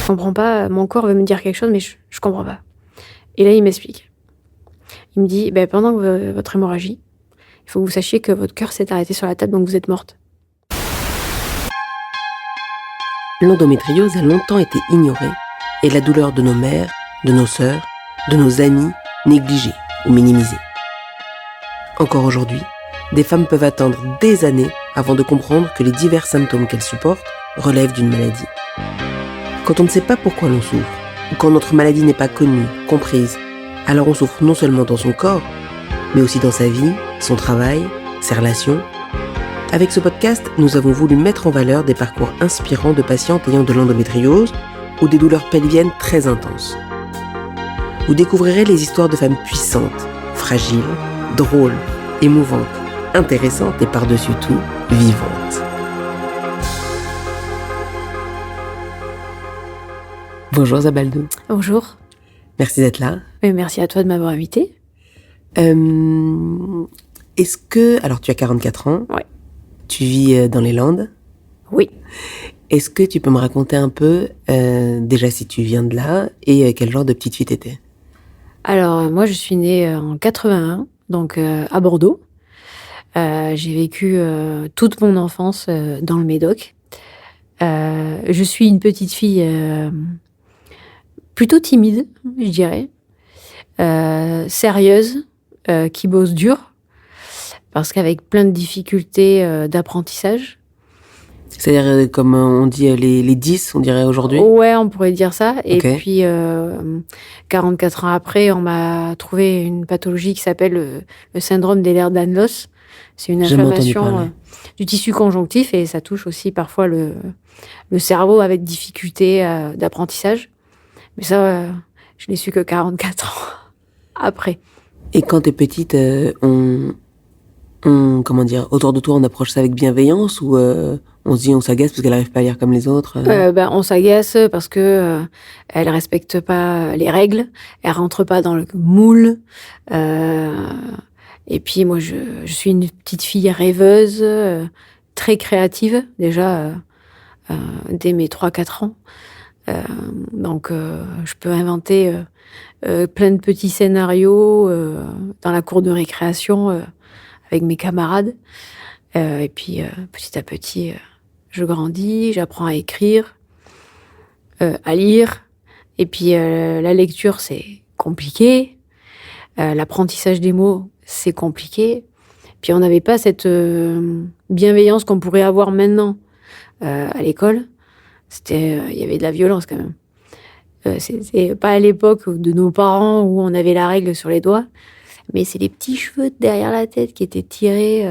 comprends pas, mon corps veut me dire quelque chose, mais je comprends pas. Et là, il m'explique. Il me dit, pendant que votre hémorragie, il faut que vous sachiez que votre cœur s'est arrêté sur la table, donc vous êtes morte. L'endométriose a longtemps été ignorée et la douleur de nos mères, de nos sœurs, de nos amis négligée ou minimisée. Encore aujourd'hui, des femmes peuvent attendre des années avant de comprendre que les divers symptômes qu'elles supportent relèvent d'une maladie. Quand on ne sait pas pourquoi l'on souffre, ou quand notre maladie n'est pas connue, comprise, alors on souffre non seulement dans son corps, mais aussi dans sa vie, son travail, ses relations. Avec ce podcast, nous avons voulu mettre en valeur des parcours inspirants de patientes ayant de l'endométriose ou des douleurs pelviennes très intenses. Vous découvrirez les histoires de femmes puissantes, fragiles, drôles, émouvantes, intéressantes et par-dessus tout, vivantes. Bonjour Zabaldou. Bonjour. Merci d'être là. Et merci à toi de m'avoir invitée. Est-ce que... Alors, tu as 44 ans. Ouais. Tu vis dans les Landes. Oui. Est-ce que tu peux me raconter un peu, déjà si tu viens de là, et quel genre de petite fille t'étais ? Alors, moi, je suis née en 81, donc à Bordeaux. J'ai vécu toute mon enfance dans le Médoc. Je suis une petite fille plutôt timide, je dirais. Sérieuse, qui bosse dur, parce qu'avec plein de difficultés d'apprentissage. C'est-à-dire, comme on dit, les 10, on dirait aujourd'hui ? Ouais, on pourrait dire ça. Et Okay. puis, 44 ans après, on m'a trouvé une pathologie qui s'appelle le syndrome d'Ehlers-Danlos. C'est une Jamais entendu inflammation parler. du tissu conjonctif et ça touche aussi parfois le cerveau avec difficulté d'apprentissage. Mais ça, je l'ai su que 44 ans après. Et quand t'es petite, comment dire, autour de toi, on approche ça avec bienveillance ou on se dit on s'agace parce qu'elle n'arrive pas à lire comme les autres On s'agace parce que elle respecte pas les règles, elle rentre pas dans le moule. Et puis moi, je suis une petite fille rêveuse, très créative déjà dès mes 3-4 ans. Donc je peux inventer plein de petits scénarios dans la cour de récréation avec mes camarades. Et puis petit à petit, je grandis, j'apprends à écrire, à lire. Et puis la lecture, c'est compliqué. L'apprentissage des mots, c'est compliqué. Puis on n'avait pas cette bienveillance qu'on pourrait avoir maintenant à l'école. Il y avait de la violence quand même. C'est pas à l'époque de nos parents où on avait la règle sur les doigts, mais c'est les petits cheveux derrière la tête qui étaient tirés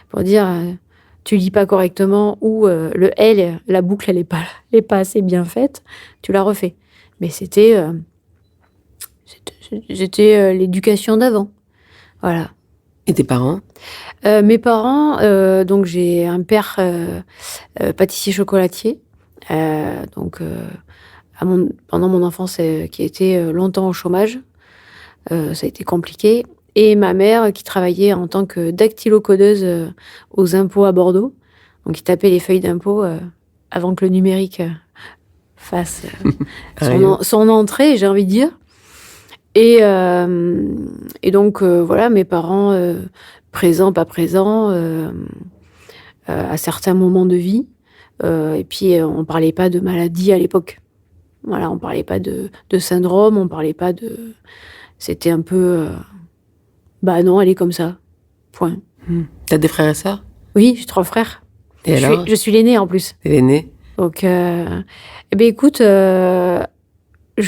pour dire tu lis pas correctement ou le L, la boucle elle est pas assez bien faite, tu la refais. Mais c'était l'éducation d'avant. Voilà. Et tes parents ? Mes parents, donc j'ai un père pâtissier chocolatier, pendant mon enfance qui a été longtemps au chômage, ça a été compliqué. Et ma mère qui travaillait en tant que dactylocodeuse aux impôts à Bordeaux, donc qui tapait les feuilles d'impôts avant que le numérique fasse son entrée, j'ai envie de dire. Et donc voilà, mes parents présents, pas présents, à certains moments de vie. Et puis on parlait pas de maladie à l'époque. Voilà, on parlait pas de syndrome, on parlait pas de. C'était un peu. Non, elle est comme ça. Point. T'as des frères et sœurs ? Oui, j'ai 3 frères. Et alors ? Je suis l'aînée en plus. T'es l'aînée ? Donc, écoute, je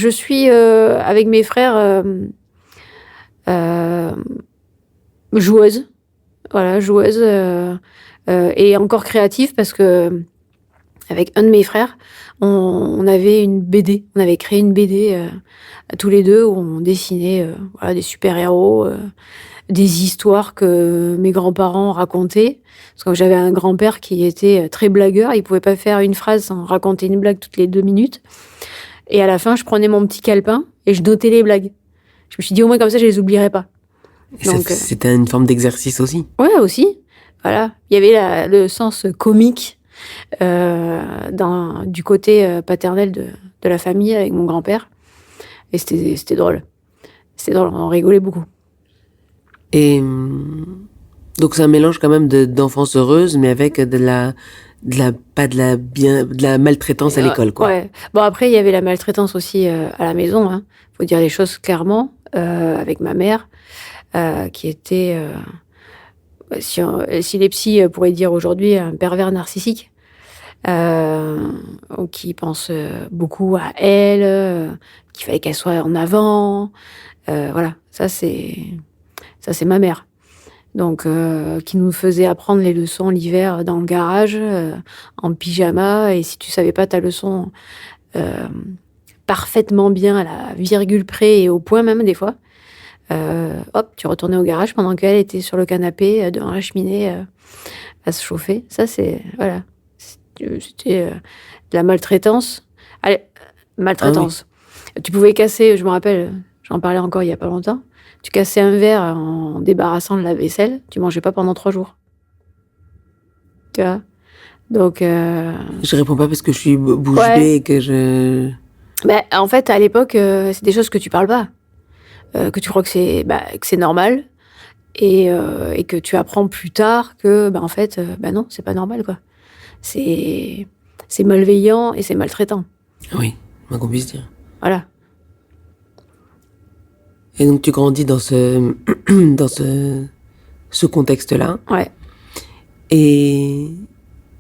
suis avec mes frères joueuse. Voilà, joueuse et encore créative parce que avec un de mes frères, on avait une BD. On avait créé une BD tous les deux où on dessinait des super-héros, des histoires que mes grands-parents racontaient. Parce que j'avais un grand-père qui était très blagueur. Il pouvait pas faire une phrase sans raconter une blague toutes les 2 minutes. Et à la fin, je prenais mon petit calepin et je notais les blagues. Je me suis dit, au moins comme ça, je les oublierai pas. Et donc, c'était une forme d'exercice aussi ? Ouais, aussi. Voilà. Il y avait le sens comique du côté paternel de de la famille avec mon grand-père. Et c'était drôle. C'était drôle, on rigolait beaucoup. Et donc c'est un mélange quand même d'enfance heureuse, mais avec de la maltraitance à l'école, quoi. Ouais. Bon, après, il y avait la maltraitance aussi à la maison. Hein. Faut dire les choses clairement. Avec ma mère, qui était, si les psys pourraient dire aujourd'hui, un pervers narcissique, qui pense beaucoup à elle, qu'il fallait qu'elle soit en avant. Voilà, ça c'est ma mère. Donc, qui nous faisait apprendre les leçons l'hiver dans le garage, en pyjama. Et si tu savais pas ta leçon parfaitement bien, à la virgule près et au point même des fois, hop, tu retournais au garage pendant qu'elle était sur le canapé devant la cheminée à se chauffer. Ça, voilà. C'était de la maltraitance. Allez, maltraitance. Ah oui. Tu pouvais casser, je me rappelle, j'en parlais encore il y a pas longtemps, tu cassais un verre en débarrassant de la vaisselle, tu mangeais pas pendant 3 jours. Tu vois? Donc... Je réponds pas parce que je suis bouche bée et que je... en fait, à l'époque, c'est des choses que tu parles pas. Que tu crois que c'est normal. Et que tu apprends plus tard que, en fait, non, c'est pas normal, quoi. C'est malveillant et c'est maltraitant. Oui, moins qu'on puisse dire. Voilà. Et donc tu grandis dans ce contexte-là. Ouais. Et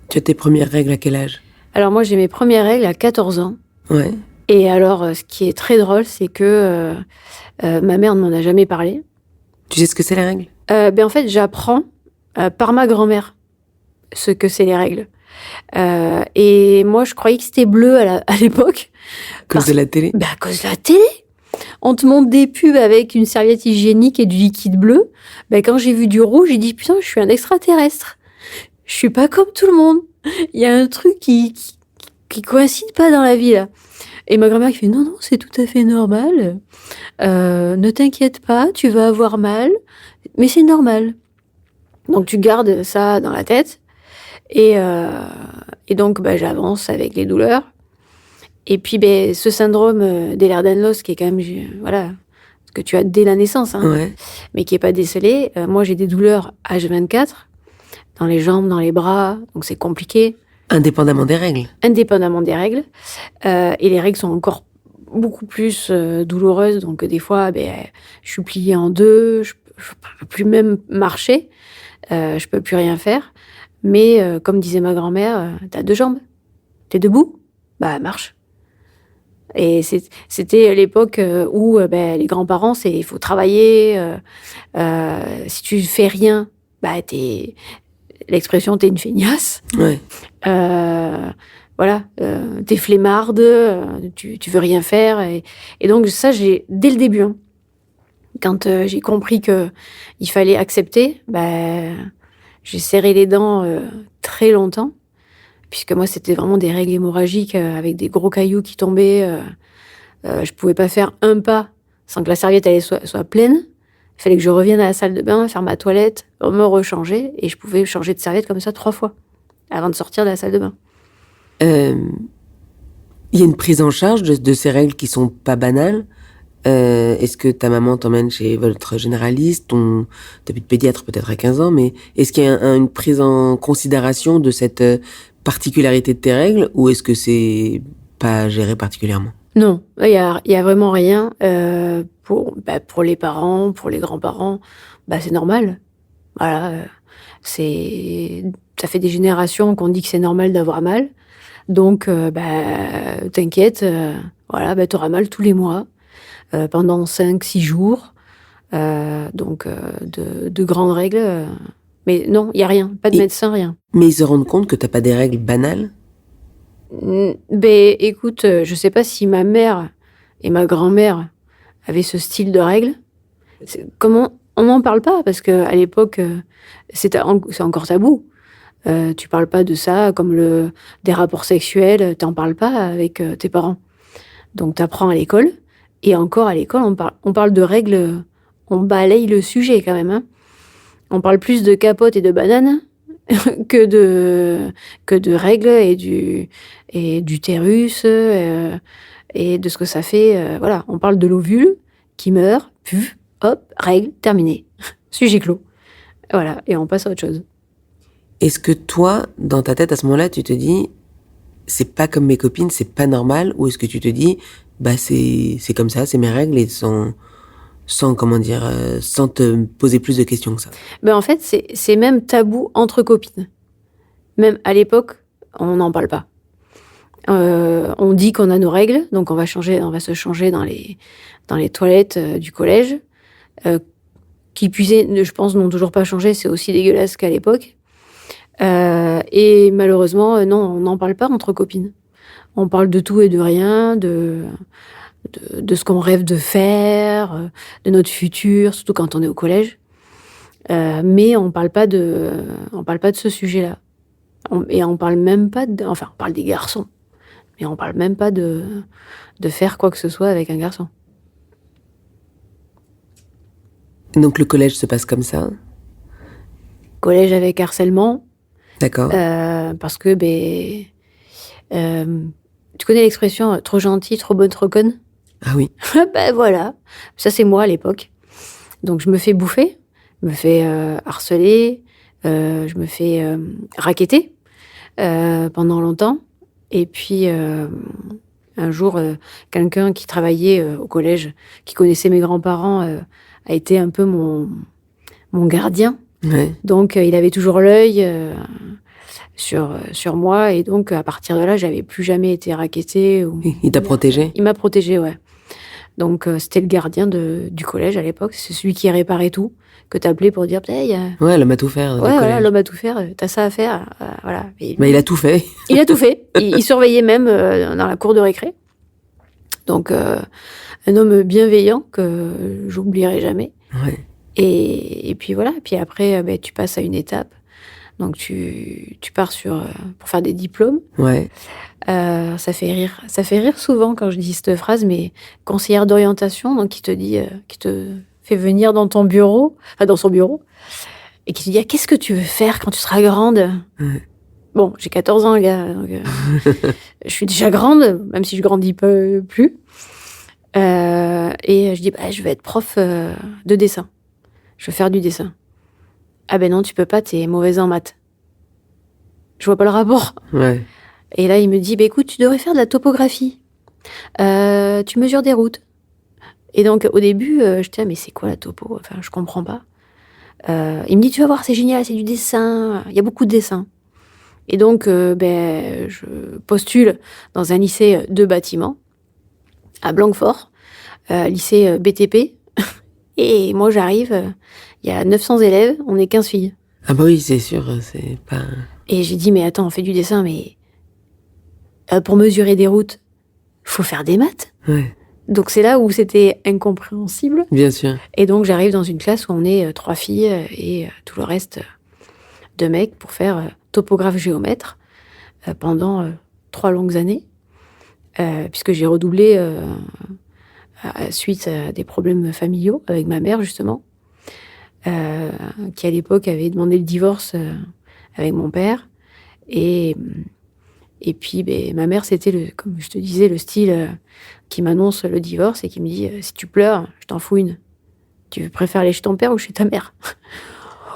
tu as tes premières règles à quel âge? Alors moi, j'ai mes premières règles à 14 ans. Ouais. Et alors, ce qui est très drôle, c'est que ma mère ne m'en a jamais parlé. Tu sais ce que c'est les règles? En fait, j'apprends par ma grand-mère ce que c'est les règles. Et moi, je croyais que c'était bleu à l'époque. À cause de la télé? À cause de la télé. On te montre des pubs avec une serviette hygiénique et du liquide bleu. Quand j'ai vu du rouge, j'ai dit, putain, je suis un extraterrestre. Je suis pas comme tout le monde. Il y a un truc qui coïncide pas dans la vie, là. Et ma grand-mère qui fait, non, c'est tout à fait normal. Ne t'inquiète pas, tu vas avoir mal, mais c'est normal. Donc tu gardes ça dans la tête. Et donc, j'avance avec les douleurs. Et puis, ce syndrome d'Ehlers-Danlos, qui est quand même, voilà, que tu as dès la naissance, hein, ouais. Mais qui est pas décelé. Moi, j'ai des douleurs H24, dans les jambes, dans les bras, donc c'est compliqué. Indépendamment des règles. Indépendamment des règles. Et les règles sont encore beaucoup plus douloureuses, donc des fois, je suis pliée en deux, je peux plus même marcher, je peux plus rien faire. Mais comme disait ma grand-mère, t'as 2 jambes, t'es debout, marche. Et c'était l'époque où les grands-parents, il faut travailler. Si tu fais rien, l'expression t'es une feignasse. Ouais. Voilà, t'es flemmarde, tu veux rien faire. Et donc ça, dès le début, hein, quand j'ai compris que il fallait accepter, j'ai serré les dents très longtemps. Puisque moi, c'était vraiment des règles hémorragiques avec des gros cailloux qui tombaient. Je pouvais pas faire un pas sans que la serviette soit pleine. Il fallait que je revienne à la salle de bain, faire ma toilette, me rechanger. Et je pouvais changer de serviette comme ça 3 fois avant de sortir de la salle de bain. Il y a une prise en charge de ces règles qui sont pas banales. Est-ce que ta maman t'emmène chez votre généraliste, t'as plus de pédiatre peut-être à 15 ans, mais est-ce qu'il y a une prise en considération de cette particularité de tes règles, ou est-ce que c'est pas géré particulièrement? Non, il y a vraiment rien. Pour les parents, pour les grands-parents, c'est normal. Voilà, ça fait des générations qu'on dit que c'est normal d'avoir mal. Donc, t'inquiète, voilà, t'auras mal tous les mois, pendant 5-6 jours. Donc, de grandes règles. Mais non, il y a rien, pas de médecin, rien. Mais ils se rendent compte que t'as pas des règles banales? Écoute, je sais pas si ma mère et ma grand-mère avaient ce style de règles. Comment on n'en parle pas, parce que à l'époque, c'est encore tabou. Tu parles pas de ça comme des rapports sexuels, t'en parles pas avec tes parents. Donc t'apprends à l'école, et encore à l'école, on parle de règles, on balaye le sujet quand même, hein. On parle plus de capote et de banane que de règles et d'utérus. et de ce que ça fait. Voilà, on parle de l'ovule qui meurt, puf, hop, règle, terminé. Sujet clos. Voilà, et on passe à autre chose. Est-ce que toi, dans ta tête, à ce moment-là, tu te dis, c'est pas comme mes copines, c'est pas normal, ou est-ce que tu te dis, c'est comme ça, c'est mes règles, et sans te poser plus de questions que ça? En fait, c'est même tabou entre copines. Même à l'époque, on n'en parle pas. On dit qu'on a nos règles, donc on va se changer dans les toilettes du collège, qui puisaient, je pense, n'ont toujours pas changé, c'est aussi dégueulasse qu'à l'époque. Et malheureusement, non, on n'en parle pas entre copines. On parle de tout et de rien, de ce qu'on rêve de faire, de notre futur, surtout quand on est au collège. Mais on parle pas de ce sujet-là. On parle même pas on parle des garçons, mais on parle même pas de faire quoi que ce soit avec un garçon. Donc le collège se passe comme ça? Collège avec harcèlement. D'accord. Parce que, tu connais l'expression trop gentil, trop bonne, trop conne? Ah oui. Voilà, ça c'est moi à l'époque. Donc je me fais bouffer, je me fais harceler, je me fais racketter pendant longtemps. Et puis un jour, quelqu'un qui travaillait au collège, qui connaissait mes grands-parents, a été un peu mon gardien. Ouais. Donc il avait toujours l'œil sur moi, et donc à partir de là, j'avais plus jamais été rackettée. Il t'a protégée? Il m'a protégée, ouais. Donc c'était le gardien du collège à l'époque, c'est celui qui réparait tout, que t'appelais pour dire ouais, l'homme à tout faire. Ouais, voilà, l'homme à tout faire, t'as ça à faire, voilà. Il a tout fait. Il a tout fait. Il surveillait même dans la cour de récré. Donc un homme bienveillant que j'oublierai jamais. Ouais. Et puis voilà. Puis après, tu passes à une étape. Donc tu pars pour faire des diplômes. Ouais. Ça fait rire souvent quand je dis cette phrase, mais conseillère d'orientation, donc qui te fait venir dans ton bureau, dans son bureau, et qui te dit qu'est-ce que tu veux faire quand tu seras grande? Ouais. Bon, j'ai 14 ans, gars, donc je suis déjà grande, même si je grandis plus. Et je dis je vais être prof de dessin. Je veux faire du dessin. Ah non, tu peux pas, t'es mauvaise en maths. Je vois pas le rapport. Ouais. Et là, il me dit, écoute, tu devrais faire de la topographie. Tu mesures des routes. Et donc, au début, j'étais mais c'est quoi la topo? Enfin, je comprends pas. Il me dit, tu vas voir, c'est génial, c'est du dessin. Il y a beaucoup de dessins. Et donc, je postule dans un lycée de bâtiment à Blanquefort, lycée BTP. Et moi, j'arrive, il y a 900 élèves, on est 15 filles. Ah oui, c'est sûr, c'est pas... Et j'ai dit, mais attends, on fait du dessin, mais pour mesurer des routes, faut faire des maths. Ouais. Donc c'est là où c'était incompréhensible. Bien sûr. Et donc j'arrive dans une classe où on est 3 filles et tout le reste de mecs pour faire topographe géomètre pendant 3 longues années, puisque j'ai redoublé suite à des problèmes familiaux avec ma mère justement, qui à l'époque avait demandé le divorce avec mon père. Et puis, ma mère, c'était, comme je te disais, le style qui m'annonce le divorce et qui me dit si tu pleures, je t'en fous une. Tu préfères aller chez ton père ou chez ta mère?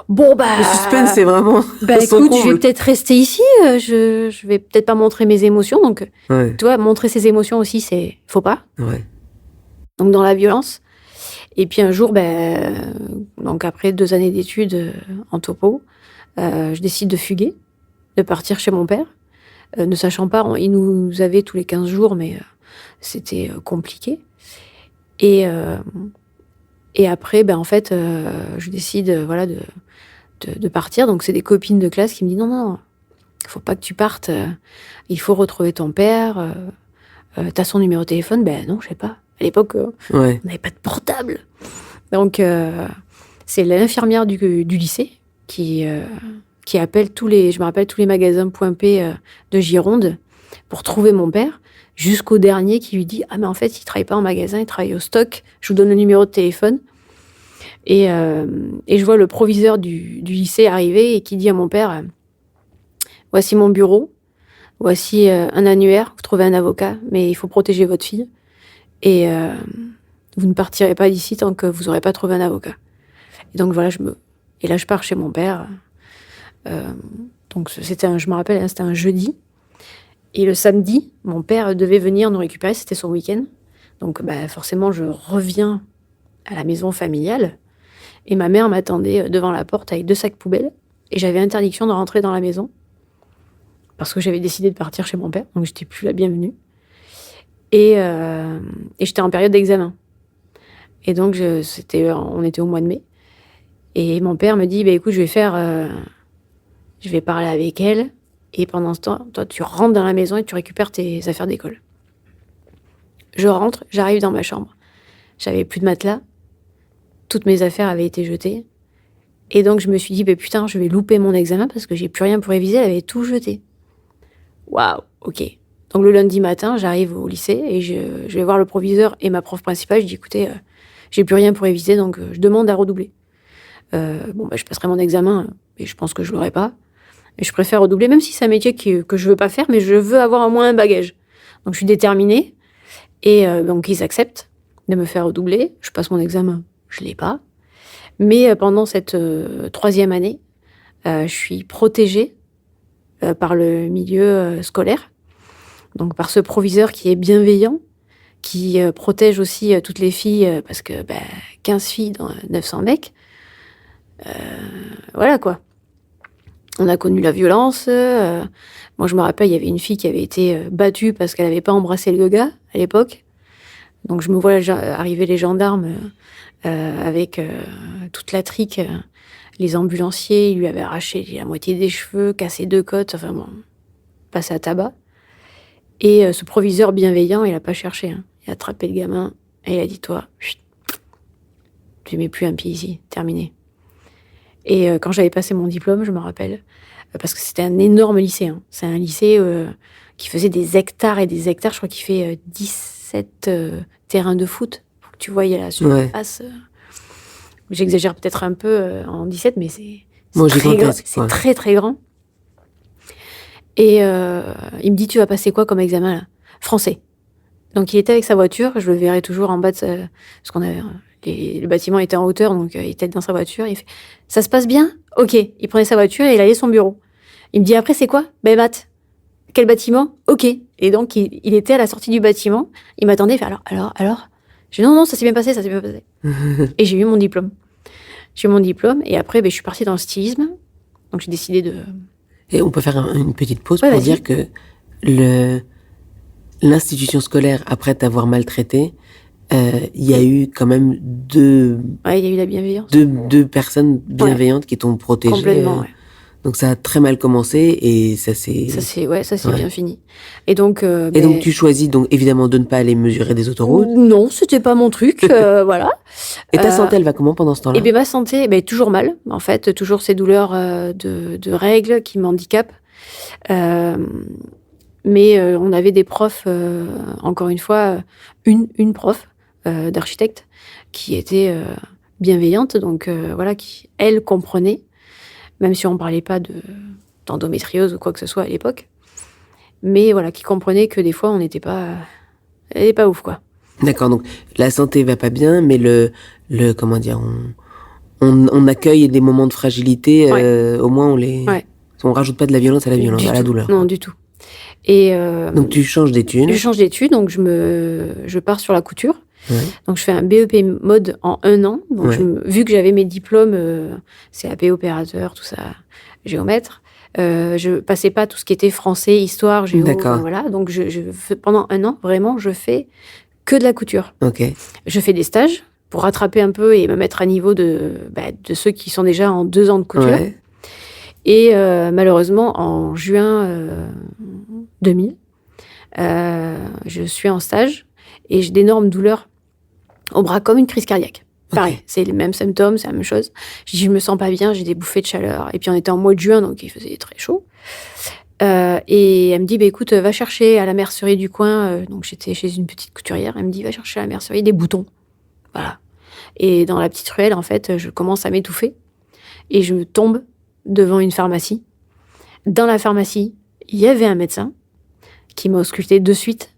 Bon, le suspense, c'est vraiment... écoute, je vais peut-être rester ici. Je vais peut-être pas montrer mes émotions. Donc, ouais. Tu vois, montrer ses émotions aussi, faut pas. Ouais. Donc, dans la violence. Et puis, un jour, donc après 2 années d'études en topo, je décide de fuguer, de partir chez mon père. Ne sachant pas, il nous avait tous les 15 jours, mais c'était compliqué. Et après, en fait, je décide de partir. Donc, c'est des copines de classe qui me disent non, faut pas que tu partes. Il faut retrouver ton père. T'as son numéro de téléphone? Non, je sais pas. À l'époque, on n'avait pas de portable. Donc, c'est l'infirmière du lycée qui appelle je me rappelle, tous les magasins Point P de Gironde pour trouver mon père, jusqu'au dernier qui lui dit mais en fait, il travaille pas en magasin, il travaille au stock, je vous donne le numéro de téléphone. Et je vois le proviseur du lycée arriver et qui dit à mon père voici mon bureau, voici un annuaire, vous trouvez un avocat, mais il faut protéger votre fille. Et vous ne partirez pas d'ici tant que vous n'aurez pas trouvé un avocat. Et donc voilà, et là je pars chez mon père. Donc je me rappelle, c'était un jeudi. Et le samedi, mon père devait venir nous récupérer, c'était son week-end. Donc forcément, je reviens à la maison familiale. Et ma mère m'attendait devant la porte avec 2 sacs poubelles. Et j'avais interdiction de rentrer dans la maison. Parce que j'avais décidé de partir chez mon père. Donc j'étais plus la bienvenue. Et j'étais en période d'examen. Et donc on était au mois de mai. Et mon père me dit, écoute, je vais parler avec elle. Et pendant ce temps, toi, tu rentres dans la maison et tu récupères tes affaires d'école. Je rentre, j'arrive dans ma chambre. J'avais plus de matelas. Toutes mes affaires avaient été jetées. Et donc, je me suis dit, putain, je vais louper mon examen parce que j'ai plus rien pour réviser. Elle avait tout jeté. Waouh, ok. Donc, le lundi matin, j'arrive au lycée et je vais voir le proviseur et ma prof principale. Je dis, écoutez, j'ai plus rien pour réviser, donc je demande à redoubler. Je passerai mon examen, mais je pense que je l'aurai pas. Et je préfère redoubler, même si c'est un métier que je veux pas faire, mais je veux avoir au moins un bagage. Donc, je suis déterminée. Et donc, ils acceptent de me faire redoubler. Je passe mon examen, je l'ai pas. Mais pendant cette 3e année, je suis protégée par le milieu scolaire. Donc, par ce proviseur qui est bienveillant, qui protège aussi toutes les filles, parce que 15 filles dans 900 mecs. Voilà, quoi. On a connu la violence. Moi, je me rappelle, il y avait une fille qui avait été battue parce qu'elle n'avait pas embrassé le gars à l'époque. Donc, je me vois arriver les gendarmes avec toute la trique. Les ambulanciers, ils lui avaient arraché la moitié des cheveux, cassé 2 côtes, enfin bon, passé à tabac. Et ce proviseur bienveillant, il n'a pas cherché. Hein. Il a attrapé le gamin et il a dit, toi, tu mets plus un pied ici, terminé. Et quand j'avais passé mon diplôme, je me rappelle, parce que c'était un énorme lycée. Hein. C'est un lycée qui faisait des hectares et des hectares. Je crois qu'il fait 17 terrains de foot. Pour que tu vois, il y a la surface. J'exagère peut-être un peu en 17, mais c'est très grand. C'est très, très grand. Et il me dit, tu vas passer quoi comme examen là ? Français. Donc il était avec sa voiture. Je le verrai toujours en bas de parce qu'on avait... le bâtiment était en hauteur, donc il était dans sa voiture. Il fait « Ça se passe bien ? Ok. » Il prenait sa voiture et il allait à son bureau. Il me dit « Après, c'est quoi ? Maths. Quel bâtiment ? Ok. » Et donc, il était à la sortie du bâtiment. Il m'attendait. Il fait « Alors ?» Je dis « Non, ça s'est bien passé, ça s'est bien passé. » Et j'ai eu mon diplôme. Et après, je suis partie dans le stylisme. Donc, j'ai décidé de... Et on peut faire une petite pause pour dire que l'institution scolaire, après t'avoir maltraité, il y a eu quand même il y a eu la bienveillance. Deux personnes bienveillantes qui t'ont protégée. Complètement, Donc ça a très mal commencé et ça s'est bien fini. Et donc donc tu choisis donc évidemment de ne pas aller mesurer des autoroutes. Non, c'était pas mon truc, voilà. Et ta santé, elle va comment pendant ce temps-là ? Et ma santé, toujours mal, en fait, toujours ces douleurs de règles qui m'handicapent. Mais on avait des profs, encore une fois, une prof d'architecte qui était bienveillante, donc qui, elle, comprenait, même si on ne parlait pas d'endométriose ou quoi que ce soit à l'époque, mais qui comprenait que des fois, on n'était pas ouf, quoi. D'accord, donc la santé va pas bien, mais comment dire, on accueille des moments de fragilité, au moins on rajoute pas de la violence à la violence, à la douleur. Non, du tout. Et donc tu changes d'études. Je change d'études, donc je pars sur la couture. Ouais. Donc je fais un BEP mode en 1 an. Donc vu que j'avais mes diplômes, CAP opérateur, tout ça, géomètre, je passais pas tout ce qui était français, histoire, géo. D'accord. Voilà. Donc pendant 1 an, vraiment, je fais que de la couture. Ok. Je fais des stages pour rattraper un peu et me mettre à niveau de ceux qui sont déjà en 2 ans de couture. Ouais. Et malheureusement, en juin 2000, je suis en stage et j'ai d'énormes douleurs au bras, comme une crise cardiaque. Pareil, c'est les mêmes symptômes, c'est la même chose. Je me sens pas bien, j'ai des bouffées de chaleur. Et puis on était en mois de juin, donc il faisait très chaud. Et elle me dit, écoute, va chercher à la mercerie du coin. Donc j'étais chez une petite couturière. Elle me dit, va chercher à la mercerie des boutons. Voilà. Et dans la petite ruelle, en fait, je commence à m'étouffer. Et je me tombe devant une pharmacie. Dans la pharmacie, il y avait un médecin qui m'a ausculté de suite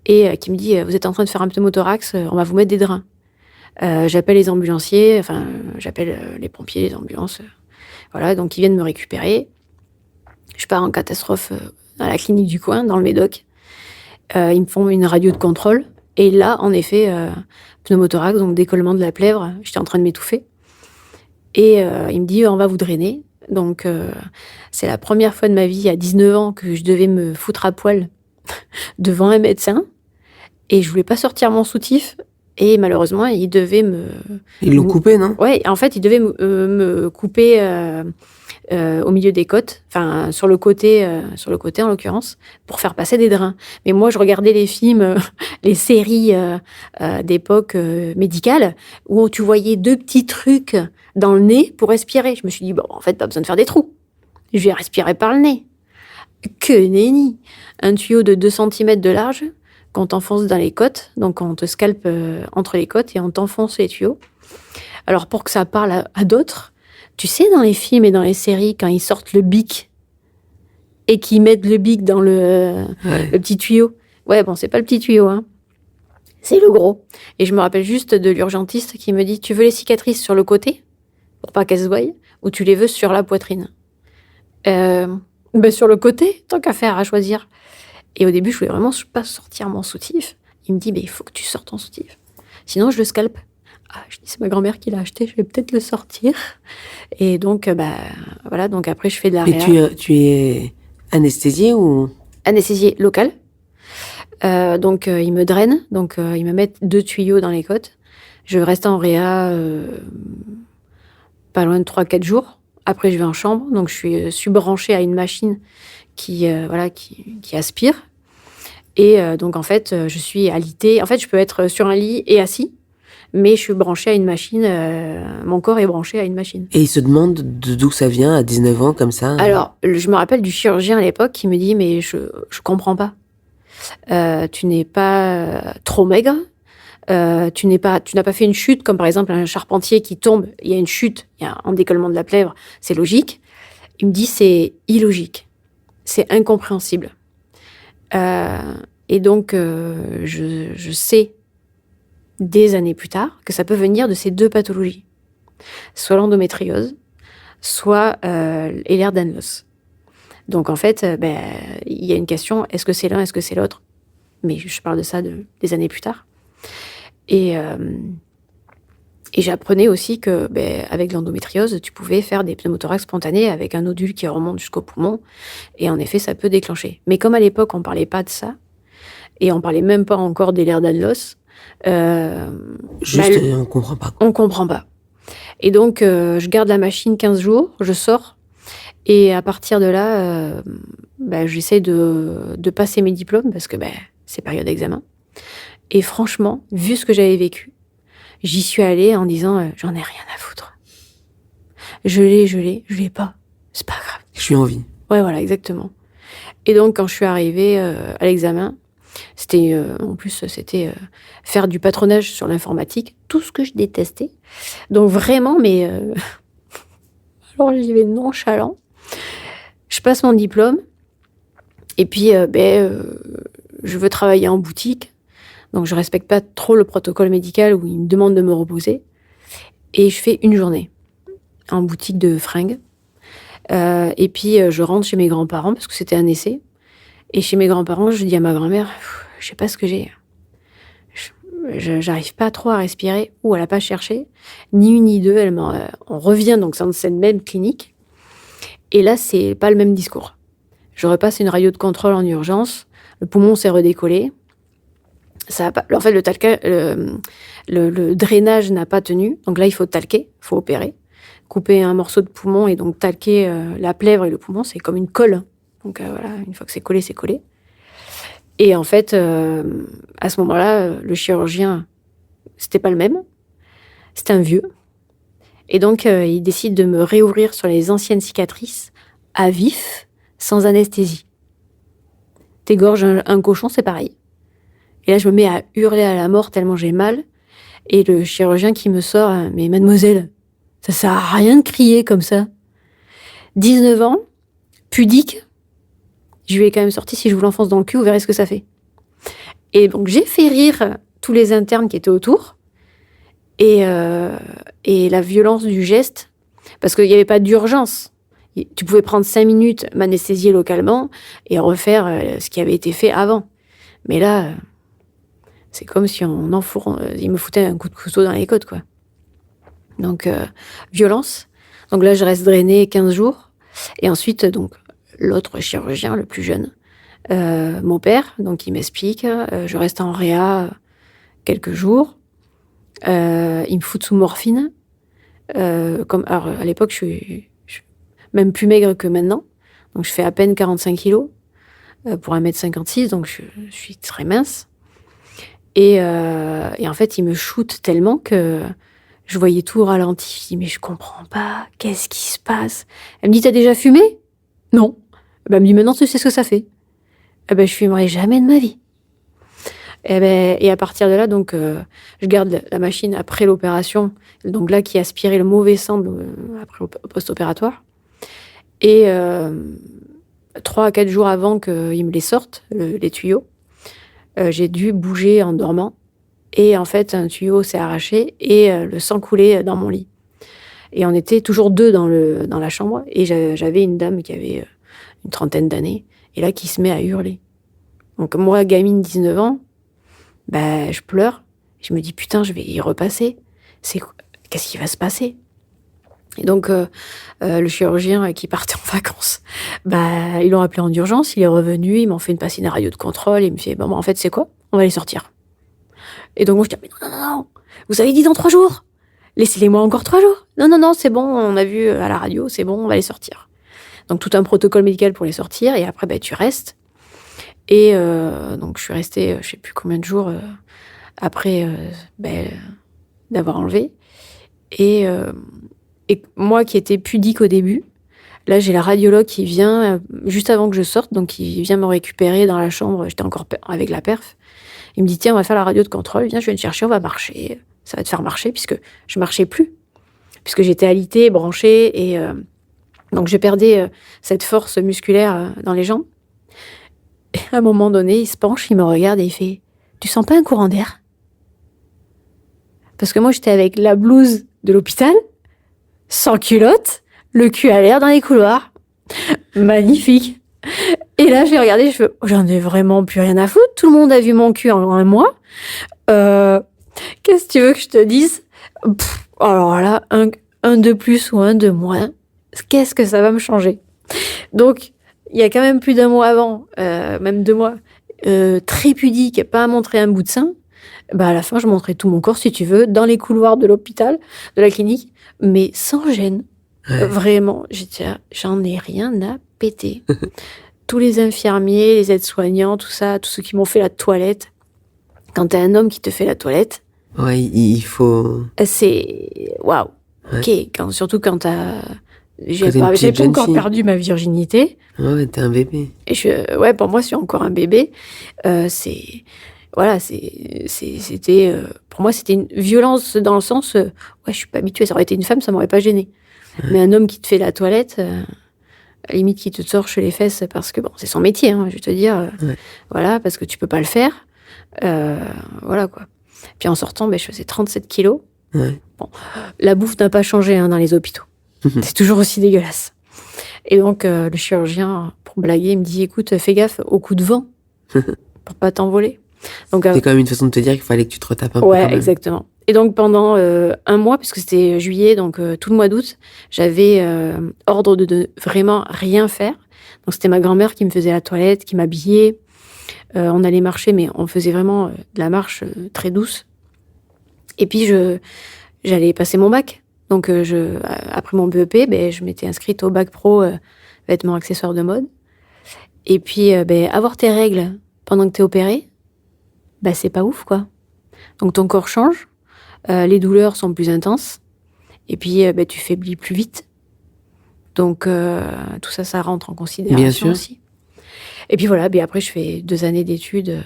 et qui me dit vous êtes en train de faire un pneumothorax, on va vous mettre des drains. J'appelle les ambulanciers, j'appelle les pompiers, les ambulances. Voilà, donc ils viennent me récupérer. Je pars en catastrophe à la clinique du coin, dans le Médoc. Ils me font une radio de contrôle. Et là, en effet, pneumothorax, donc décollement de la plèvre. J'étais en train de m'étouffer. Et il me dit on va vous drainer. Donc, c'est la première fois de ma vie, à 19 ans, que je devais me foutre à poil devant un médecin. Et je voulais pas sortir mon soutif. Et malheureusement, il devait me... Ils l'ont coupé, non? Ouais, en fait, il devait me couper au milieu des côtes, enfin sur le côté en l'occurrence, pour faire passer des drains. Mais moi, je regardais les films, les séries d'époque médicale, où tu voyais 2 petits trucs dans le nez pour respirer. Je me suis dit, bon, en fait, pas besoin de faire des trous. Je vais respirer par le nez. Que nenni! Un tuyau de 2 cm de large qu'on t'enfonce dans les côtes, donc on te scalpe entre les côtes et on t'enfonce les tuyaux. Alors pour que ça parle à d'autres, tu sais, dans les films et dans les séries, quand ils sortent le bic et qu'ils mettent le bic dans le petit tuyau. Ouais, bon, c'est pas le petit tuyau, hein. C'est le gros. Et je me rappelle juste de l'urgentiste qui me dit tu veux les cicatrices sur le côté pour pas qu'elles se voient ou tu les veux sur la poitrine? Sur le côté, tant qu'à faire, à choisir. Et au début, je voulais vraiment pas sortir mon soutif. Il me dit, il faut que tu sortes ton soutif. Sinon, je le scalpe. Ah, je dis, c'est ma grand-mère qui l'a acheté, je vais peut-être le sortir. Et donc, voilà, donc après, je fais de la réa. Et tu es anesthésiée ou? Anesthésiée locale. Donc, ils me drainent. Donc, ils me mettent 2 tuyaux dans les côtes. Je reste en réa pas loin de 3-4 jours. Après, je vais en chambre. Donc, je suis branchée à une machine qui aspire. Et donc, en fait, je suis alitée. En fait, je peux être sur un lit et assis, mais je suis branchée à une machine. Mon corps est branché à une machine. Et il se demande d'où ça vient à 19 ans, comme ça? Alors, je me rappelle du chirurgien à l'époque qui me dit, mais je comprends pas. Tu n'es pas trop maigre. Tu n'as pas fait une chute, comme par exemple un charpentier qui tombe, il y a une chute, il y a un décollement de la plèvre, c'est logique. Il me dit, c'est illogique. C'est incompréhensible. Et donc, je sais, des années plus tard, que ça peut venir de ces 2 pathologies. Soit l'endométriose, soit Ehlers-Danlos. Donc, en fait, il y a une question, est-ce que c'est l'un, est-ce que c'est l'autre? Mais je parle de ça des années plus tard. Et j'apprenais aussi que, avec l'endométriose, tu pouvais faire des pneumothorax spontanés avec un nodule qui remonte jusqu'au poumon. Et en effet, ça peut déclencher. Mais comme à l'époque, on parlait pas de ça, et on parlait même pas encore d'Ehlers-Danlos, on comprend pas. On comprend pas. Et donc, je garde la machine 15 jours, je sors, et à partir de là, j'essaie de passer mes diplômes, parce que c'est période d'examen. Et franchement, vu ce que j'avais vécu, j'y suis allée en disant j'en ai rien à foutre. Je l'ai pas. C'est pas grave. Je suis en vie. Ouais, voilà, exactement. Et donc, quand je suis arrivée à l'examen, c'était faire du patronage sur l'informatique, tout ce que je détestais. Donc vraiment, mais alors j'y vais nonchalant. Je passe mon diplôme et puis je veux travailler en boutique. Donc, je respecte pas trop le protocole médical où ils me demandent de me reposer. Et je fais une journée en boutique de fringues. Et puis, je rentre chez mes grands-parents parce que c'était un essai. Et chez mes grands-parents, je dis à ma grand-mère, je sais pas ce que j'ai. J'arrive pas trop à respirer. Ou elle a pas cherché. Ni une ni deux. On revient donc dans cette même clinique. Et là, c'est pas le même discours. Je repasse une radio de contrôle en urgence. Le poumon s'est redécollé. Ça a pas, en fait, le drainage n'a pas tenu. Donc là, il faut talquer, il faut opérer. Couper un morceau de poumon et donc talquer la plèvre et le poumon, c'est comme une colle. Donc voilà, une fois que c'est collé, c'est collé. Et en fait, à ce moment-là, le chirurgien, c'était pas le même. C'était un vieux. Et donc, il décide de me réouvrir sur les anciennes cicatrices, à vif, sans anesthésie. T'égorges un cochon, c'est pareil. Et là, je me mets à hurler à la mort tellement j'ai mal. Et le chirurgien qui me sort, mais mademoiselle, ça sert à rien de crier comme ça. 19 ans, pudique, Je lui ai quand même sorti, si je vous l'enfonce dans le cul, vous verrez ce que ça fait. Et donc, j'ai fait rire tous les internes qui étaient autour. Et la violence du geste, parce qu'il n'y avait pas d'urgence. Tu pouvais prendre 5 minutes, m'anesthésier localement et refaire ce qui avait été fait avant. Mais là, c'est comme si il me foutait un coup de couteau dans les côtes, quoi. Donc, violence. Donc là, je reste drainée 15 jours. Et ensuite, donc, l'autre chirurgien, le plus jeune, mon père, donc il m'explique, je reste en réa quelques jours. Il me fout sous morphine. Alors, à l'époque, je suis même plus maigre que maintenant. Donc, je fais à peine 45 kilos pour 1m56, donc je suis très mince. Et en fait, il me shoot tellement que je voyais tout au ralenti. Je dis, mais je comprends pas, qu'est-ce qui se passe? Elle me dit, t'as déjà fumé? Non. Elle me dit, maintenant, tu sais ce que ça fait. Je fumerai jamais de ma vie. Et à partir de là, donc, je garde la machine après l'opération, donc là, qui aspirait le mauvais sang après le post-opératoire. Et 3 à 4 jours avant qu'ils me les sortent, les tuyaux, j'ai dû bouger en dormant. Et en fait, un tuyau s'est arraché et le sang coulait dans mon lit. Et on était toujours 2 dans la chambre. Et j'avais une dame qui avait une 30aine d'années, et là, qui se met à hurler. Donc moi, gamine, 19 ans, je pleure. Je me dis, putain, je vais y repasser. Qu'est-ce qui va se passer? Et donc, le chirurgien qui partait en vacances, ils l'ont appelé en urgence, il est revenu, ils m'ont fait passer une radio de contrôle, et il me fait, en fait, c'est quoi? On va les sortir. Et donc, moi, je dis, mais non, vous avez dit dans 3 jours. Laissez-les-moi encore 3 jours. Non, c'est bon, on a vu à la radio, c'est bon, on va les sortir. Donc, tout un protocole médical pour les sortir, et après, tu restes. Et donc, je suis restée, je sais plus combien de jours après d'avoir enlevé. Et moi qui étais pudique au début, là, j'ai la radiologue qui vient juste avant que je sorte, donc il vient me récupérer dans la chambre. J'étais encore avec la perf. Il me dit, tiens, on va faire la radio de contrôle. Viens, je viens te chercher, on va marcher. Ça va te faire marcher, puisque je marchais plus. Puisque j'étais alitée, branchée, et donc je perdais cette force musculaire dans les jambes. Et à un moment donné, il se penche, il me regarde et il fait, tu sens pas un courant d'air? Parce que moi, j'étais avec la blouse de l'hôpital, sans culotte, le cul à l'air dans les couloirs. Magnifique. Et là, j'ai regardé, je fais, j'en ai vraiment plus rien à foutre. Tout le monde a vu mon cul en un mois. Qu'est-ce que tu veux que je te dise? Alors là, un de plus ou un de moins, qu'est-ce que ça va me changer? Donc, il y a quand même plus d'un mois avant, même 2 mois, très pudique, pas à montrer un bout de sein. À la fin, je montrais tout mon corps, si tu veux, dans les couloirs de l'hôpital, de la clinique, mais sans gêne. Ouais. Vraiment, j'en ai rien à péter. Tous les infirmiers, les aides-soignants, tout ça, tous ceux qui m'ont fait la toilette. Quand t'as un homme qui te fait la toilette... Ouais, il faut... C'est... Waouh. Ouais. Ok, surtout quand t'as... J'avais pas encore perdu ma virginité. Ouais, t'es un bébé. Et pour moi, c'est encore un bébé. C'était... pour moi, c'était une violence dans le sens... je suis pas habituée. Ça aurait été une femme, ça m'aurait pas gênée. Ouais. Mais un homme qui te fait la toilette... à la limite, qui te torche les fesses parce que, c'est son métier, hein, je vais te dire. Ouais. Voilà, parce que tu peux pas le faire. Voilà, quoi. Puis en sortant, je faisais 37 kilos. Ouais. Bon, la bouffe n'a pas changé dans les hôpitaux. C'est toujours aussi dégueulasse. Et donc, le chirurgien, pour blaguer, il me dit, écoute, fais gaffe au coup de vent pour pas t'envoler. Donc, c'était quand même une façon de te dire qu'il fallait que tu te retapes un peu. Ouais, exactement. Et donc, pendant 1 mois, puisque c'était juillet, donc tout le mois d'août, j'avais ordre de vraiment rien faire. Donc, c'était ma grand-mère qui me faisait la toilette, qui m'habillait. On allait marcher, mais on faisait vraiment de la marche très douce. Et puis, j'allais passer mon bac. Donc, après mon BEP, je m'étais inscrite au bac pro vêtements accessoires de mode. Et puis, avoir tes règles pendant que t'es opérée, c'est pas ouf, quoi. Donc, ton corps change, les douleurs sont plus intenses, et puis, tu faiblis plus vite. Donc, tout ça, ça rentre en considération. Bien sûr. Aussi. Et puis voilà, après, je fais 2 années d'études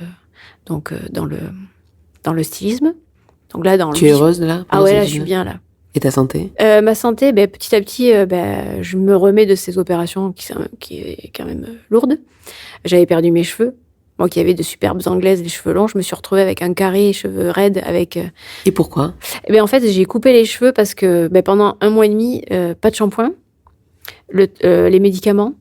dans le stylisme. Donc là, tu es heureuse, là? Ah ouais, là, je suis bien, là. Et ta santé? Ma santé, petit à petit, je me remets de ces opérations qui est quand même lourde. J'avais perdu mes cheveux. Moi qui avais de superbes anglaises, les cheveux longs, je me suis retrouvée avec un carré, cheveux raides, avec... Et pourquoi? En fait, j'ai coupé les cheveux parce que pendant 1 mois et demi, pas de shampoing, les médicaments,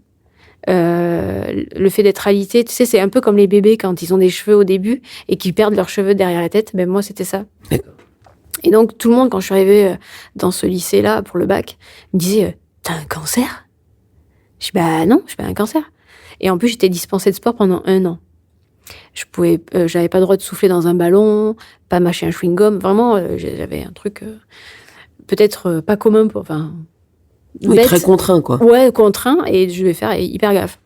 le fait d'être alité, tu sais, c'est un peu comme les bébés quand ils ont des cheveux au début et qu'ils perdent leurs cheveux derrière la tête. Moi, c'était ça. D'accord. Et donc, tout le monde, quand je suis arrivée dans ce lycée-là pour le bac, me disait « T'as un cancer ?» Je dis « Non, je n'ai pas un cancer. » Et en plus, j'étais dispensée de sport pendant 1 an. J'avais pas le droit de souffler dans un ballon, pas mâcher un chewing-gum. Vraiment, j'avais un truc peut-être pas commun pour... Oui, bête. très contraint, quoi. Ouais, contraint, et je vais faire hyper gaffe.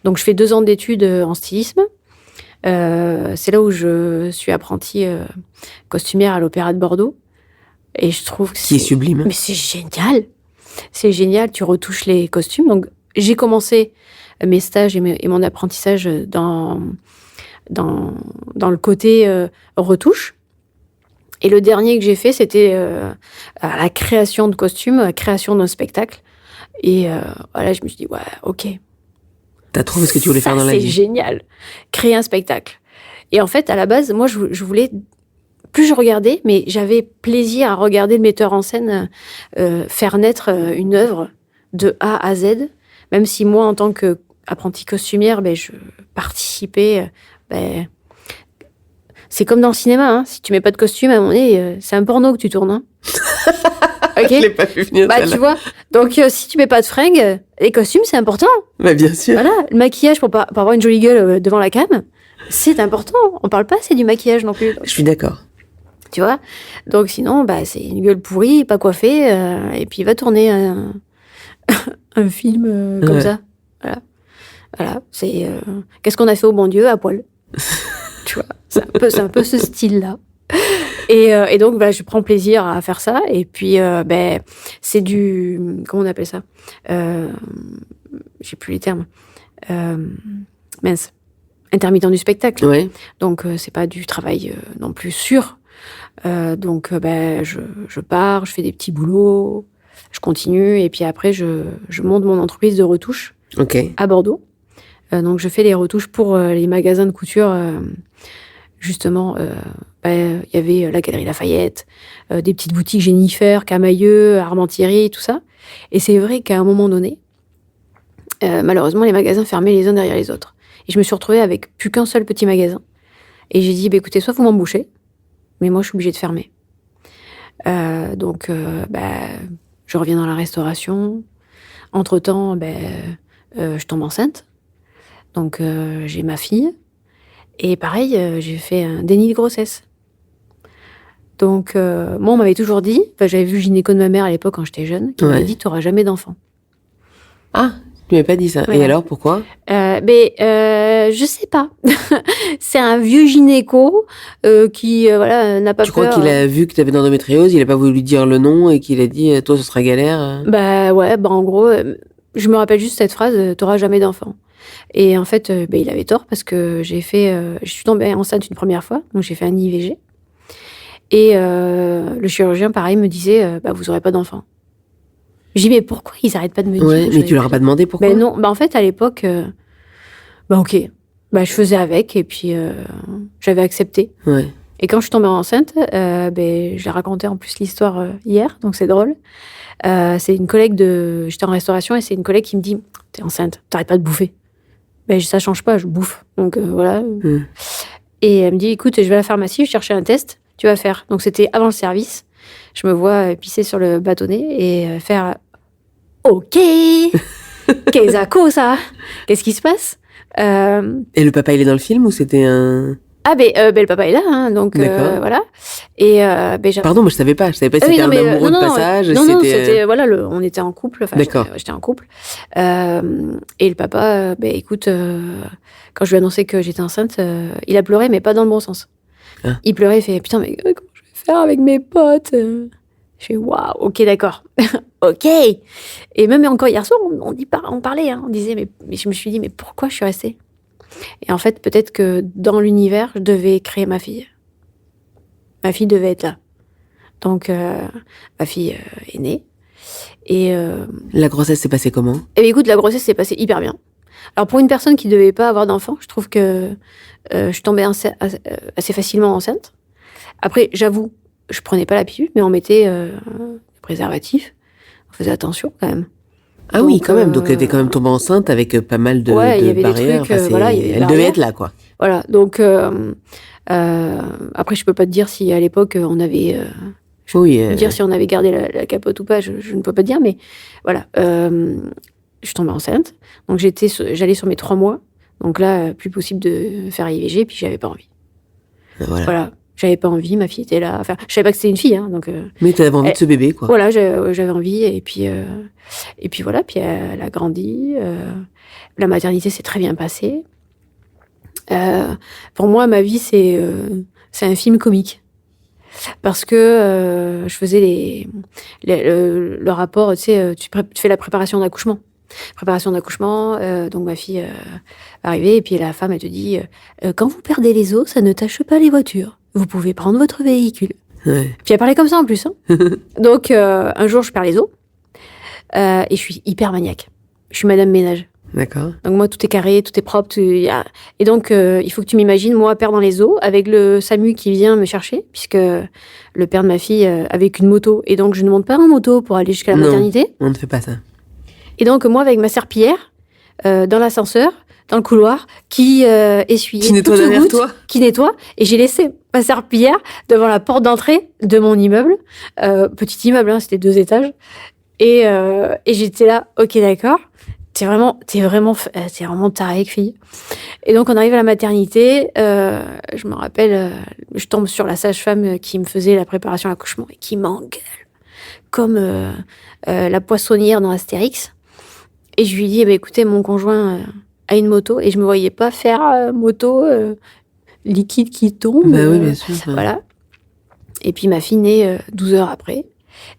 Donc, je fais 2 ans d'études en stylisme. C'est là où je suis apprentie costumière à l'Opéra de Bordeaux. Et je trouve que Qui est sublime. Mais c'est génial. C'est génial, tu retouches les costumes. Donc, j'ai commencé mes stages et mon apprentissage dans le côté retouche. Et le dernier que j'ai fait, c'était à la création de costumes, à la création d'un spectacle. Et voilà, je me suis dit, ouais, ok. T'as trouvé ce que tu voulais faire dans la vie. C'est génial. Créer un spectacle. Et en fait, à la base, moi, je voulais... Plus je regardais, mais j'avais plaisir à regarder le metteur en scène faire naître une œuvre de A à Z. Même si moi, en tant qu'apprentie costumière, je participais... c'est comme dans le cinéma, hein. Si tu mets pas de costume, à un moment donné, c'est un porno que tu tournes. Hein. Ok. Je l'ai pas vu venir. Tu vois. Donc, si tu mets pas de fringues, les costumes, c'est important. Bien sûr. Voilà, le maquillage pour avoir une jolie gueule devant la cam, c'est important. On parle pas assez du maquillage non plus. Je suis d'accord. Tu vois. Donc, sinon, c'est une gueule pourrie, pas coiffée, et puis il va tourner un film comme ça. Voilà. C'est qu'est-ce qu'on a fait au bon Dieu à poil. Tu vois. C'est un peu ce style-là. Et donc, je prends plaisir à faire ça. Et puis, c'est du... Comment on appelle ça? J'ai plus les termes. Mince. Intermittent du spectacle. Ouais. Donc, c'est pas du travail non plus sûr. Donc, je pars, je fais des petits boulots, je continue. Et puis après, je monte mon entreprise de retouches à Bordeaux. Donc, je fais les retouches pour les magasins de couture. Justement, il y avait la Galerie Lafayette, des petites boutiques Jennifer, Camailleux, Armentières, tout ça. Et c'est vrai qu'à un moment donné, malheureusement, les magasins fermaient les uns derrière les autres. Et je me suis retrouvée avec plus qu'un seul petit magasin. Et j'ai dit, écoutez, soit vous m'embauchez, mais moi, je suis obligée de fermer. Donc, je reviens dans la restauration. Entre-temps, je tombe enceinte. Donc, j'ai ma fille. Et pareil, j'ai fait un déni de grossesse. Donc, moi, on m'avait toujours dit, j'avais vu le gynéco de ma mère à l'époque quand j'étais jeune, qui m'avait dit, tu n'auras jamais d'enfant. Ah, tu m'avais pas dit ça. Ouais. Et alors, pourquoi? Je sais pas. C'est un vieux gynéco qui n'a pas peur. Tu crois qu'il a vu que tu avais de l'endométriose, il a pas voulu lui dire le nom et qu'il a dit, toi, ce sera galère? En gros, je me rappelle juste cette phrase, t'auras jamais d'enfant. Et en fait, il avait tort parce que je suis tombée enceinte une première fois, donc j'ai fait un IVG. Et le chirurgien, pareil, me disait, vous aurez pas d'enfant. Je dis, mais pourquoi ils arrêtent pas de me dire? Ouais, mais tu leur as pas demandé pourquoi? Non, en fait, à l'époque, ok. Je faisais avec et puis j'avais accepté. Ouais. Et quand je suis tombée enceinte, je l'ai raconté en plus l'histoire hier, donc c'est drôle. C'est une collègue j'étais en restauration et c'est une collègue qui me dit, t'es enceinte, t'arrêtes pas de bouffer. Ça change pas, je bouffe. Donc voilà. Et elle me dit, écoute, je vais à la pharmacie, je cherchais un test, tu vas faire. Donc c'était avant le service. Je me vois pisser sur le bâtonnet et faire OK. Qu'est-ce ça? Qu'est-ce qui se passe? Et le papa, il est dans le film ou c'était un... le papa est là, hein, donc voilà. Et Pardon, mais je savais pas si c'était un amoureux de passage. Non, c'était on était en couple. D'accord. J'étais en couple. Et le papa, écoute, quand je lui ai annoncé que j'étais enceinte, il a pleuré, mais pas dans le bon sens. Ah. Il pleurait, il fait putain, mais comment je vais faire avec mes potes? Je fais waouh, ok, d'accord, ok. Et même encore hier soir, on parlait, hein, on disait, mais je me suis dit, mais pourquoi je suis restée? Et en fait, peut-être que dans l'univers, je devais créer ma fille. Ma fille devait être là. Donc, ma fille est née. Et La grossesse s'est passée comment? eh bien, écoute, la grossesse s'est passée hyper bien. Alors, pour une personne qui ne devait pas avoir d'enfant, je trouve que je suis tombée assez facilement enceinte. Après, j'avoue, je prenais pas la pilule, mais on mettait le préservatif. On faisait attention quand même. Ah oui, quand même. Donc, t'es quand même tombée enceinte avec pas mal de, ouais, il y de avait des barrières. trucs, voilà, il y avait des Elle devait barrières. être là, quoi. Voilà, donc après, je peux pas te dire si à l'époque on avait... Oui. dire si on avait gardé la capote ou pas, je ne peux pas te dire, mais voilà. Je suis tombée enceinte, donc j'allais sur mes 3 mois. Donc là, plus possible de faire IVG, puis j'avais pas envie. Voilà. J'avais pas envie, ma fille était là. Enfin, je savais pas que c'était une fille, hein, donc. Mais t'avais envie de ce bébé, quoi. Voilà, j'avais envie, et puis voilà, puis elle a grandi. La maternité s'est très bien passée. Pour moi, ma vie, c'est un film comique. Parce que je faisais le rapport, tu sais, tu fais la préparation d'accouchement. Donc ma fille va arriver, et puis la femme, elle te dit quand vous perdez les os, ça ne tache pas les voitures. Vous pouvez prendre votre véhicule. Ouais. Puis elle parlait comme ça en plus. Hein. Donc un jour, je perds les os, et je suis hyper maniaque. Je suis Madame Ménage. D'accord. Donc moi, tout est carré, tout est propre. Et donc, il faut que tu m'imagines, moi, perdant les os, avec le SAMU qui vient me chercher, puisque le père de ma fille avec une moto. Et donc, je ne monte pas en moto pour aller jusqu'à la maternité. On ne fait pas ça. Et donc, moi, avec ma serpillière, dans l'ascenseur, dans le couloir, qui essuyait qui nettoie derrière toi. Qui nettoie. Et j'ai laissé ma serpillière devant la porte d'entrée de mon immeuble. Petit immeuble, hein, c'était 2 étages. Et j'étais là, ok, d'accord. T'es vraiment tarée, fille. Et donc, on arrive à la maternité. Je me rappelle, je tombe sur la sage-femme qui me faisait la préparation à l'accouchement et qui m'engueule comme la poissonnière dans Astérix. Et je lui dis, écoutez, mon conjoint a une moto et je me voyais pas faire moto liquide qui tombe. Bah oui, bien sûr. Voilà. Et puis, ma fille naît 12 heures après.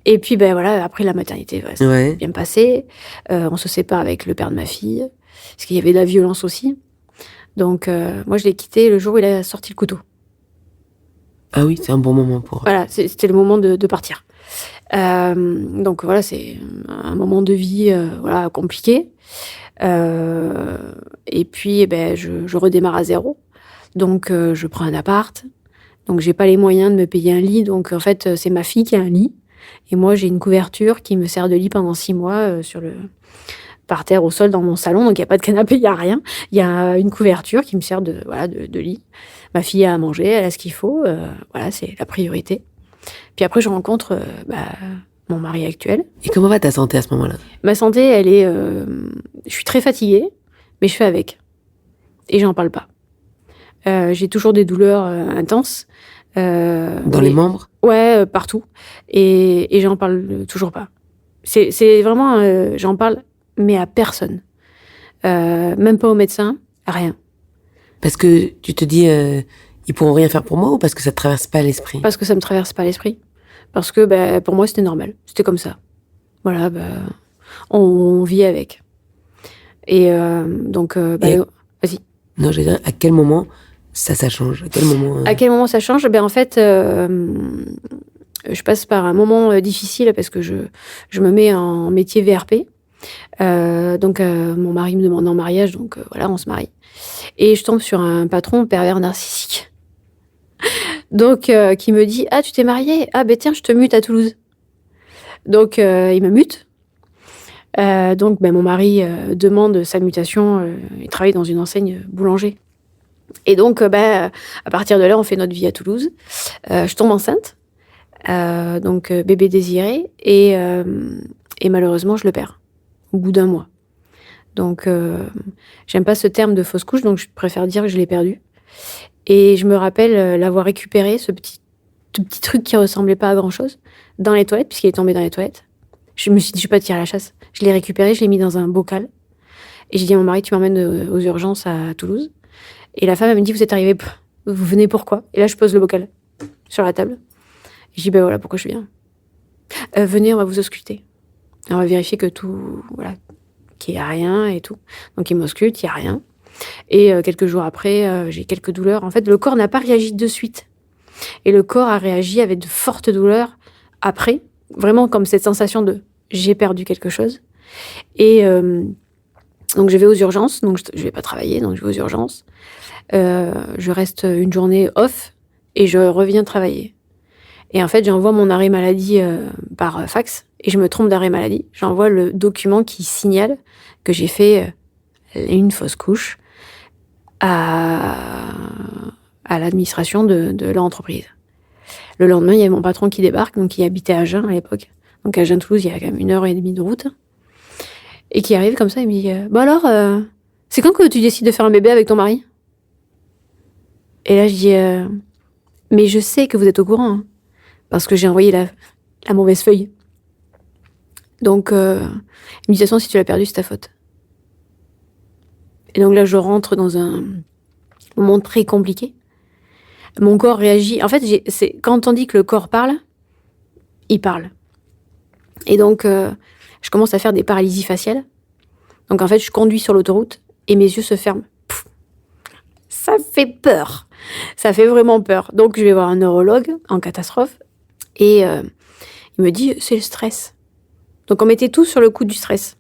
Et puis, ben voilà, après la maternité, ça s'est bien passé. On se sépare avec le père de ma fille, parce qu'il y avait de la violence aussi. Donc, moi, je l'ai quitté le jour où il a sorti le couteau. Ah oui, c'est un bon moment pour... Voilà, c'était le moment de partir. Donc, voilà, c'est un moment de vie voilà, compliqué. Et puis, je redémarre à zéro. Donc, je prends un appart. Donc, j'ai pas les moyens de me payer un lit. Donc, en fait, c'est ma fille qui a un lit. Et moi, j'ai une couverture qui me sert de lit pendant 6 mois par terre au sol dans mon salon. Donc, il n'y a pas de canapé, il n'y a rien. Il y a une couverture qui me sert de lit. Ma fille a à manger, elle a ce qu'il faut. Voilà, c'est la priorité. Puis après, je rencontre mon mari actuel. Et comment va ta santé à ce moment-là? Ma santé, elle est... je suis très fatiguée, mais je fais avec. Et j'en parle pas. J'ai toujours des douleurs intenses. Dans les membres? Ouais, partout. Et j'en parle toujours pas. C'est vraiment... j'en parle, mais à personne. Même pas au médecin, à rien. Parce que tu te dis, ils pourront rien faire pour moi, ou parce que ça te traverse pas l'esprit? Parce que ça me traverse pas l'esprit. Parce que pour moi, c'était normal. C'était comme ça. Voilà, on vit avec. Et donc, vas-y. Non, je veux dire, à quel moment ça change? À quel moment À quel moment ça change? En fait, je passe par un moment difficile parce que je me mets en métier VRP. Donc, mon mari me demande en mariage, donc voilà, on se marie. Et je tombe sur un patron pervers narcissique. Donc, qui me dit « Ah, tu t'es mariée? Ah, tiens, je te mute à Toulouse. » Donc, il me mute. Donc, mon mari demande sa mutation. Il travaille dans une enseigne boulanger. Et donc, à partir de là, on fait notre vie à Toulouse. Je tombe enceinte. Donc, bébé désiré. Et malheureusement, je le perds au bout d'1 mois. Donc, j'aime pas ce terme de fausse couche, donc je préfère dire que je l'ai perdu. Et je me rappelle l'avoir récupéré, ce petit truc qui ressemblait pas à grand-chose, dans les toilettes, puisqu'il est tombé dans les toilettes. Je me suis dit, je vais pas tirer à la chasse. Je l'ai récupéré, je l'ai mis dans un bocal. Et j'ai dit à mon mari, tu m'emmènes aux urgences à Toulouse. Et la femme, elle me dit, vous êtes arrivé, vous venez pourquoi? Et là, je pose le bocal sur la table. Et je dis, voilà pourquoi je viens. Venez, on va vous ausculter. On va vérifier que tout, voilà, qu'il n'y a rien et tout. Donc, il m'ausculte, il n'y a rien. Et quelques jours après, j'ai quelques douleurs. En fait, le corps n'a pas réagi de suite. Et le corps a réagi avec de fortes douleurs après, vraiment comme cette sensation de j'ai perdu quelque chose. Et donc je vais aux urgences, donc je vais pas travailler, donc je vais aux urgences. Je reste une journée off et je reviens travailler. Et en fait, j'envoie mon arrêt maladie par fax et je me trompe d'arrêt maladie. J'envoie le document qui signale que j'ai fait une fausse couche à l'administration de l'entreprise. Le lendemain, il y a mon patron qui débarque, donc qui habitait à Agen à l'époque. Donc à Agen-Toulouse, il y a quand même 1h30 de route. Et qui arrive comme ça, il me dit « Bon alors, c'est quand que tu décides de faire un bébé avec ton mari ?» Et là, je dis « Mais je sais que vous êtes au courant, hein, parce que j'ai envoyé la mauvaise feuille. » Donc, il me dit « De toute façon, si tu l'as perdu, c'est ta faute. » Et donc là, je rentre dans un moment très compliqué. Mon corps réagit. En fait, quand on dit que le corps parle, il parle. Et donc, je commence à faire des paralysies faciales. Donc, en fait, je conduis sur l'autoroute et mes yeux se ferment. Pff, ça fait peur. Ça fait vraiment peur. Donc, je vais voir un neurologue en catastrophe et il me dit, c'est le stress. Donc, on mettait tout sur le coup du stress.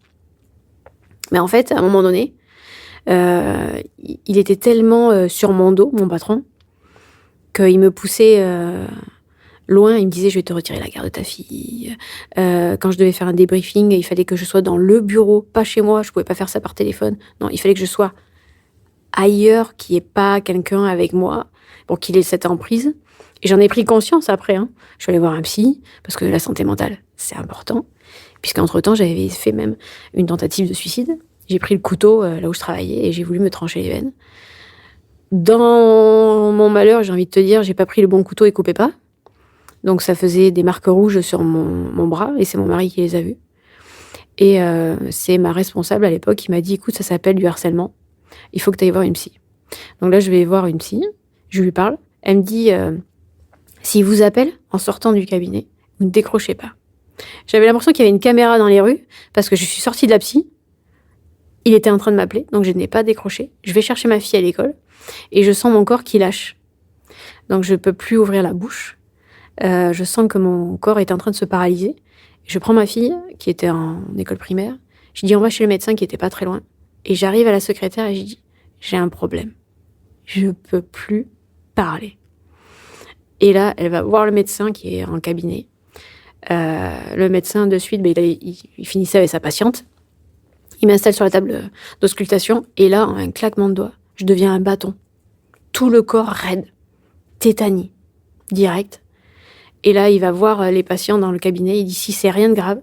Mais en fait, à un moment donné, il était tellement sur mon dos, mon patron, qu'il me poussait loin. Il me disait, je vais te retirer la garde de ta fille. Quand je devais faire un débriefing, il fallait que je sois dans le bureau, pas chez moi. Je pouvais pas faire ça par téléphone. Non, il fallait que je sois ailleurs, qu'il n'y ait pas quelqu'un avec moi pour qu'il ait cette emprise. Et j'en ai pris conscience après. Je suis allée voir un psy, parce que la santé mentale, c'est important. Puisqu'entre-temps, j'avais fait même une tentative de suicide. J'ai pris le couteau là où je travaillais et j'ai voulu me trancher les veines. Dans mon malheur, j'ai envie de te dire, j'ai pas pris le bon couteau et coupé pas. Donc ça faisait des marques rouges sur mon bras et c'est mon mari qui les a vues. Et c'est ma responsable à l'époque qui m'a dit, écoute, ça s'appelle du harcèlement. Il faut que tu ailles voir une psy. Donc là, je vais voir une psy. Je lui parle. Elle me dit, s'il vous appelle en sortant du cabinet, vous ne décrochez pas. J'avais l'impression qu'il y avait une caméra dans les rues parce que je suis sortie de la psy. Il était en train de m'appeler, donc je n'ai pas décroché. Je vais chercher ma fille à l'école et je sens mon corps qui lâche. Donc je ne peux plus ouvrir la bouche. Je sens que mon corps est en train de se paralyser. Je prends ma fille, qui était en école primaire. Je dis, on va chez le médecin qui était pas très loin. Et j'arrive à la secrétaire et je dis, j'ai un problème. Je peux plus parler. Et là, elle va voir le médecin qui est en cabinet. Le médecin, de suite, il finissait avec sa patiente. Il m'installe sur la table d'auscultation. Et là, en un claquement de doigts, je deviens un bâton. Tout le corps raide. Tétanie. Direct. Et là, il va voir les patients dans le cabinet. Il dit, si c'est rien de grave,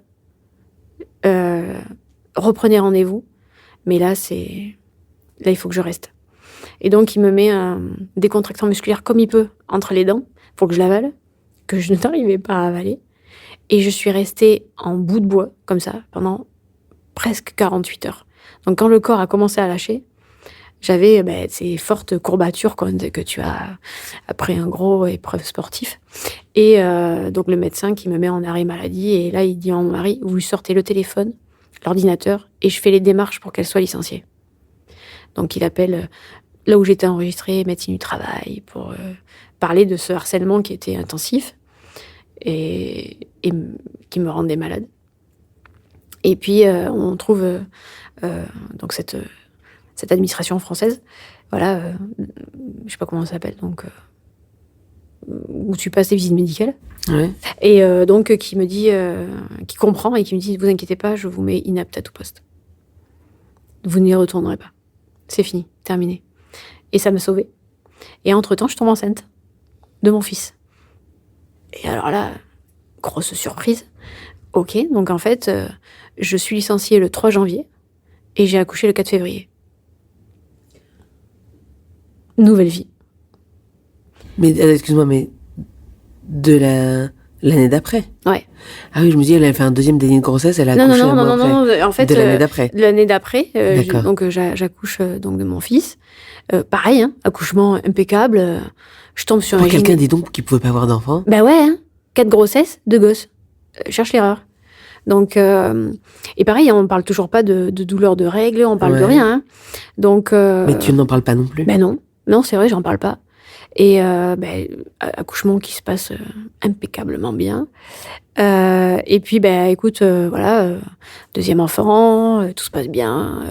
reprenez rendez-vous. Mais là, il faut que je reste. Et donc, il me met un décontractant musculaire comme il peut entre les dents pour que je l'avale, que je n'arrivais pas à avaler. Et je suis restée en bout de bois, comme ça, pendant presque 48 heures. Donc, quand le corps a commencé à lâcher, j'avais ces fortes courbatures que tu as après un gros épreuve sportif. Et donc, le médecin qui me met en arrêt maladie. Et là, il dit à mon mari, vous lui sortez le téléphone, l'ordinateur, et je fais les démarches pour qu'elle soit licenciée. Donc, il appelle là où j'étais enregistrée, médecine du travail, pour parler de ce harcèlement qui était intensif et qui me rendait malade. Et puis, on trouve donc cette administration française, voilà, je sais pas comment ça s'appelle, donc où tu passes des visites médicales. Ouais. Et donc, qui me dit, qui comprend et qui me dit, vous inquiétez pas, je vous mets inapte à tout poste. Vous n'y retournerez pas. C'est fini, terminé. Et ça m'a sauvée. Et entre-temps, je tombe enceinte de mon fils. Et alors là, grosse surprise. Ok, donc en fait, je suis licenciée le 3 janvier et j'ai accouché le 4 février. Nouvelle vie. Mais excuse-moi, mais de l'année d'après? Ouais. Ah oui, je me dis, elle a fait un deuxième déni de grossesse, elle a accouché un mois après. Non, en fait, de l'année d'après. L'année d'après, D'accord. donc j'accouche donc de mon fils. Pareil, accouchement impeccable. Je tombe sur Pour quelqu'un, dis donc, qui pouvait pas avoir d'enfant. Bah ouais, 4 grossesses, 2 gosses. Cherche l'erreur. Donc, et pareil, on parle toujours pas de douleur de règles, on parle de rien. Donc, mais tu n'en parles pas non plus. Ben non, c'est vrai, j'en parle pas. Et accouchement qui se passe impeccablement bien. Et puis, écoute, deuxième enfant, tout se passe bien.